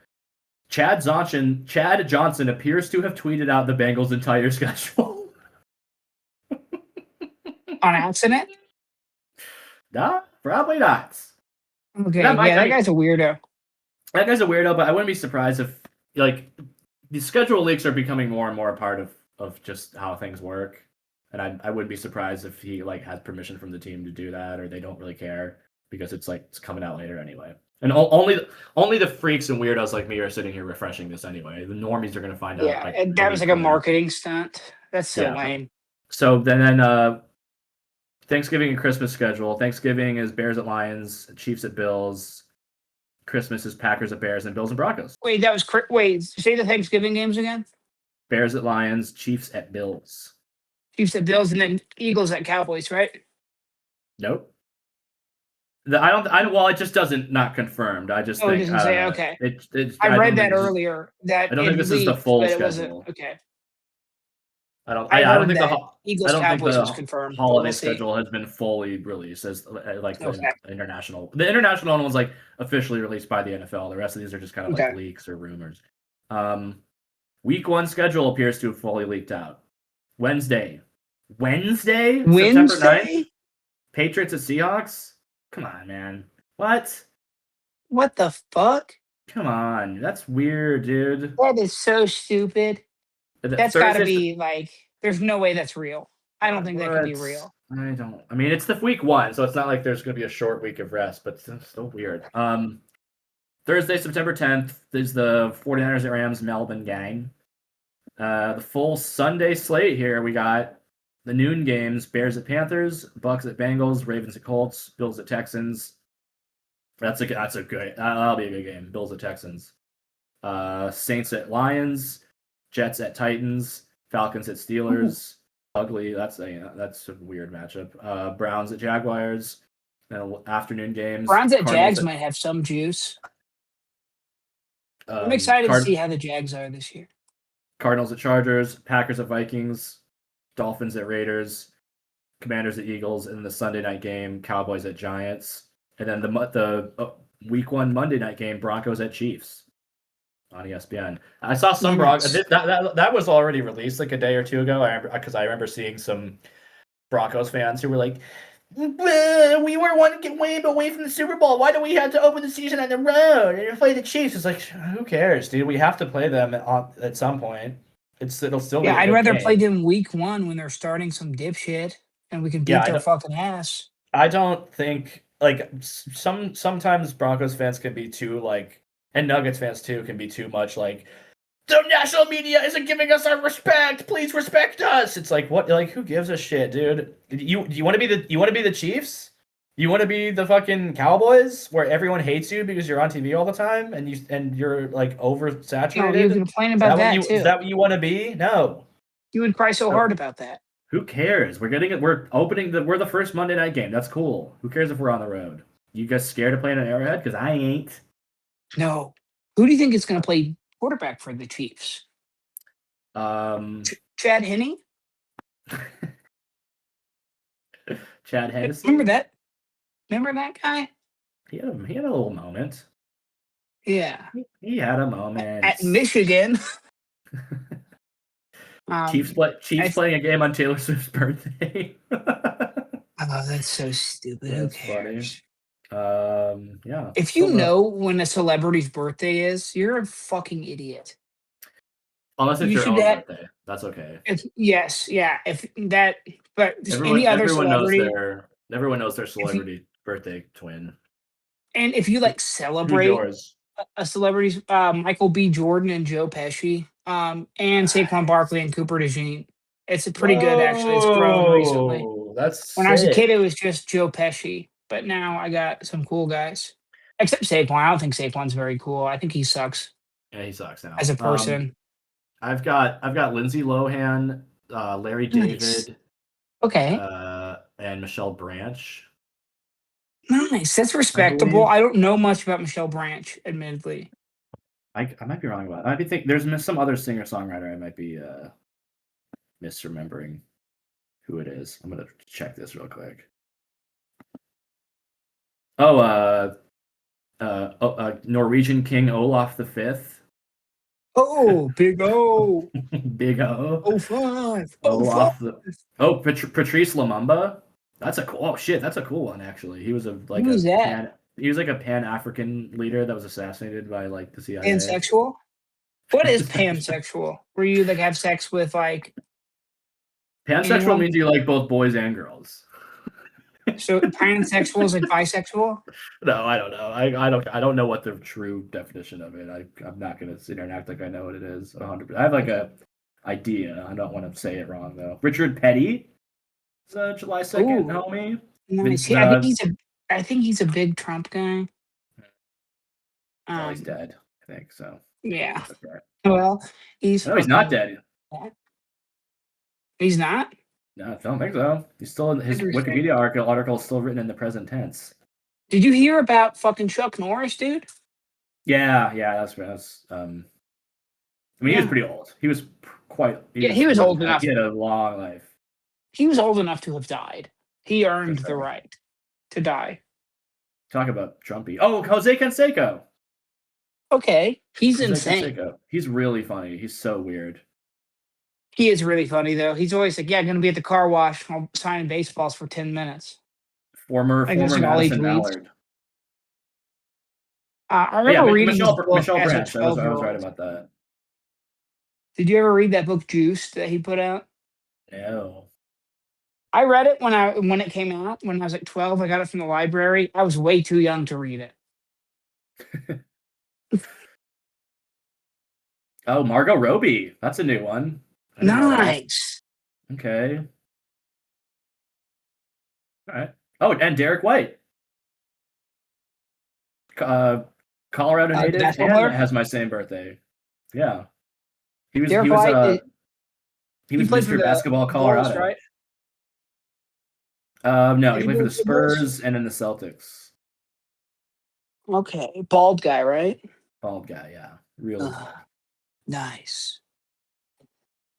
Chad Johnson appears to have tweeted out the Bengals' entire schedule. On accident? Nah, probably not. Okay, that guy's a weirdo. That guy's a weirdo, but I wouldn't be surprised if like the schedule leaks are becoming more and more a part of just how things work. And I wouldn't be surprised if he like has permission from the team to do that, or they don't really care because it's coming out later anyway. And only the freaks and weirdos like me are sitting here refreshing this anyway. The normies are going to find out. Yeah, and that was like a marketing stunt. That's so lame. So then Thanksgiving and Christmas schedule. Thanksgiving is Bears at Lions, Chiefs at Bills. Christmas is Packers at Bears, and Bills and Broncos. Wait, say the Thanksgiving games again. Bears at Lions, Chiefs at Bills. Chiefs at Bills, and then Eagles at Cowboys, right? Nope. Well, it just doesn't not confirmed. I just think. It doesn't say okay. I read that earlier. I don't think this is the full schedule. Okay. I don't think the Eagles Cowboys was confirmed. Holiday schedule has been fully released as like the international. The international one was like officially released by the NFL. The rest of these are just kind of like leaks or rumors. Week 1 schedule appears to have fully leaked out. Wednesday, September 9th, Patriots at Seahawks. Come on, man. What the fuck? Come on. That's weird, dude. That is so stupid. That's got to be like, there's no way that's real. I don't think that could be real. I mean, it's the week 1, so it's not like there's going to be a short week of rest, but it's so weird. Thursday, September 10th is the 49ers at Rams Melbourne game. The full Sunday slate here, we got the noon games: Bears at Panthers, Bucks at Bengals, Ravens at Colts, Bills at Texans. That'll be a good game. Bills at Texans. Saints at Lions, Jets at Titans, Falcons at Steelers. Ugly. That's a weird matchup. Browns at Jaguars. And afternoon games. Browns at Jags might have some juice. I'm excited to see how the Jags are this year. Cardinals at Chargers, Packers at Vikings, Dolphins at Raiders, Commanders at Eagles, and the Sunday night game, Cowboys at Giants. And then the week 1 Monday night game, Broncos at Chiefs on ESPN. I saw some Broncos. That was already released like a day or two ago. I remember seeing some Broncos fans who were like, "We were one game away from the Super Bowl. Why do we have to open the season on the road and play the Chiefs?" It's like, who cares, dude? We have to play them at some point. It'll still be I'd rather play them week 1 when they're starting some dipshit and we can beat their fucking ass. I don't think like sometimes Broncos fans can be too like, and Nuggets fans too can be too much like, the national media isn't giving us our respect. Please respect us. It's like, what? Like, who gives a shit, dude? You want to be the Chiefs? You want to be the fucking Cowboys, where everyone hates you because you're on TV all the time and you're like oversaturated? No, you complain about that too. Is that what you want to be? No. You would cry so hard about that. Who cares? We're the first Monday night game. That's cool. Who cares if we're on the road? You guys scared to play in an Arrowhead? Because I ain't. No. Who do you think is going to play quarterback for the Chiefs? Chad Henne? Chad Hennessy? Remember that guy? He had a little moment. Yeah. He had a moment. At Michigan. Chiefs playing a game on Taylor Swift's birthday. Oh, that's so stupid. That's funny. Yeah. If you know when a celebrity's birthday is, you're a fucking idiot. Unless it's your own birthday. That's okay. But any other celebrity. Everyone knows their celebrity birthday twin. And if you like celebrate a celebrity's Michael B. Jordan and Joe Pesci, and Saquon Barkley and Cooper DeJean. It's pretty good, actually. It's grown recently. When I was a kid, it was just Joe Pesci, but now I got some cool guys. Except Saquon. I don't think Saquon's very cool. I think he sucks. Yeah, he sucks now. As a person. I've got Lindsay Lohan, Larry David, okay, and Michelle Branch. Nice. That's respectable. I don't know much about Michelle Branch, admittedly. I might be wrong about it. There's some other singer-songwriter I might be misremembering who it is. I'm gonna check this real quick. Norwegian King Olaf V. Oh, Big O. Big O. 05. Olaf Patrice Lumumba. That's a cool. Oh shit, that's a cool one actually. He was he was like a Pan-African leader that was assassinated by like the CIA. Pansexual? What is pansexual? Where you like have sex with like pansexual means you like both boys and girls. So pansexual is like bisexual? No, I don't know. I don't know what the true definition of it. I'm not gonna sit here and act like I know what it is 100%. I have like a idea. I don't want to say it wrong though. Richard Petty. It's July 2nd, homie. Nice. I think he's a big Trump guy. He's dead, I think so. Yeah. Okay. Well, he's not dead. He's not? No, I don't think so. He's still in his Wikipedia article is still written in the present tense. Did you hear about fucking Chuck Norris, dude? Yeah, that's I mean, he was pretty old. He was he was old enough. He had a long life. He was old enough to have died. He earned the right to die. Talk about Trumpy. Oh, Jose Canseco. Okay, he's insane. Canseco. He's really funny. He's so weird. He is really funny though. He's always like, "Yeah, I'm gonna be at the car wash. I'll sign baseballs for 10 minutes." Former Madison Mallard. I remember reading Michelle Branch. I was right about that. Did you ever read that book Juice that he put out? No. I read it when it came out when I was like 12. I got it from the library. I was way too young to read it. Oh, Margot Robbie. That's a new one. Nice. Okay. All right. Oh, and Derek White. Colorado native and has my same birthday. Yeah. He was Mr. Basketball Colorado. Bulls, right? No, he played for the Spurs and then the Celtics. Okay. Bald guy, right? Bald guy, yeah. Really. Nice.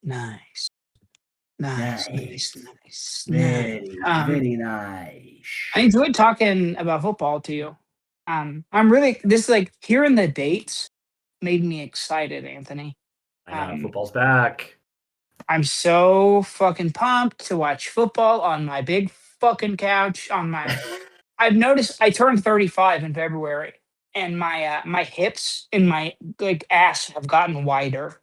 Very nice. I enjoyed talking about football to you. I'm really hearing the dates made me excited, Anthony. I know, football's back. I'm so fucking pumped to watch football on my big fucking couch I've noticed I turned 35 in February and my hips and my ass have gotten wider.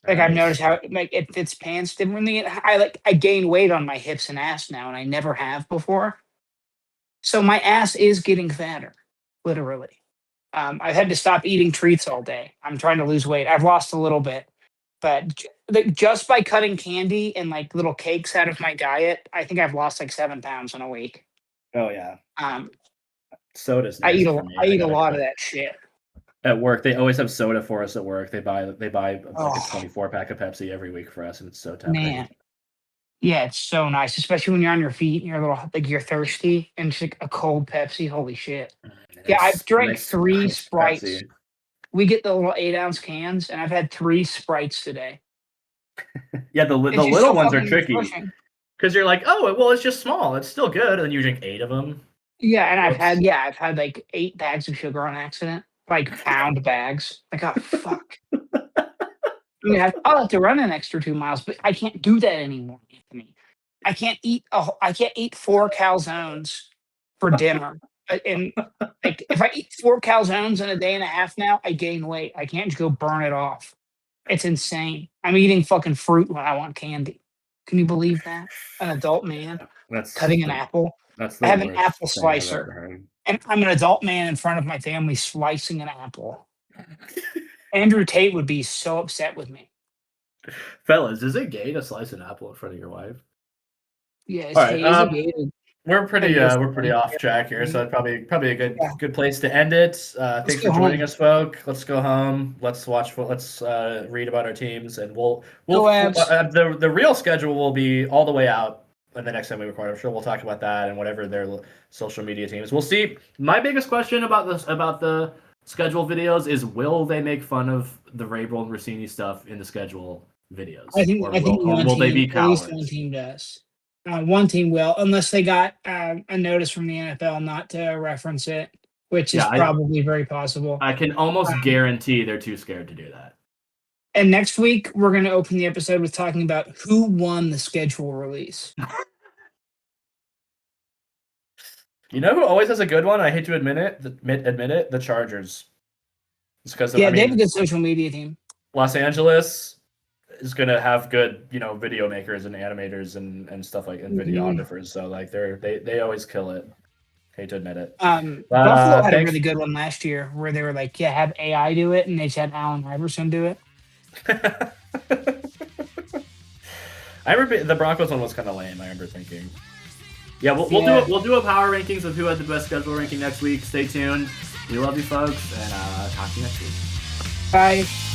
Like I've noticed how it fits pants differently. I gain weight on my hips and ass now, and I never have before. So my ass is getting fatter, literally. I've had to stop eating treats all day. I'm trying to lose weight. I've lost a little bit, but just by cutting candy and little cakes out of my diet, I think I've lost 7 pounds in a week. Oh yeah. Soda's. I eat a lot of that shit. At work, they always have soda for us at work. They buy a 24-pack of Pepsi every week for us, and it's so tempting. Man. Yeah, it's so nice, especially when you're on your feet and you're thirsty and just a cold Pepsi. Holy shit. Yeah, I've drank 3 Sprites. Pepsi. We get the little 8-ounce cans, and I've had 3 Sprites today. Yeah, the little ones are tricky. Because you're like, oh, well, it's just small. It's still good. And then you drink 8 of them. Yeah, and I've had 8 bags of sugar on accident. Pound bags. Oh, fuck. I'll have to run an extra 2 miles, but I can't do that anymore, Anthony. I can't eat 4 calzones for dinner. And if I eat 4 calzones in a day and a half now, I gain weight. I can't just go burn it off. It's insane. I'm eating fucking fruit when I want candy. Can you believe that? An adult man cutting an apple. I have an apple slicer. And I'm an adult man in front of my family slicing an apple. Andrew Tate would be so upset with me. Fellas, is it gay to slice an apple in front of your wife? Yeah, it's gay. we're pretty off track here, so it's probably a good place to end it. Thanks for joining us, folks. Let's go home. Let's watch. Let's read about our teams, and we'll the real schedule will be all the way out in the next time we record. I'm sure we'll talk about that and whatever their social media teams. We'll see. My biggest question about the schedule videos is, will they make fun of the Vrabel and Rossini stuff in the schedule videos? I think will they be cowards? At least one team does. One team will, unless they got a notice from the NFL not to reference it, which is probably very possible. I can almost guarantee they're too scared to do that. And next week, we're going to open the episode with talking about who won the schedule release. You know who always has a good one? I hate to admit it. The Chargers. It's because they have a good social media team. Los Angeles is going to have good, video makers and animators and stuff like, and videographers. So like they always kill it. Hate to admit it. Buffalo had a really good one last year where they were like, have AI do it, and they just had Allen Iverson do it. I remember the Broncos one was kind of lame. I remember thinking. Yeah, we'll do a power rankings of who had the best schedule ranking next week. Stay tuned. We love you, folks, and talk to you next week. Bye.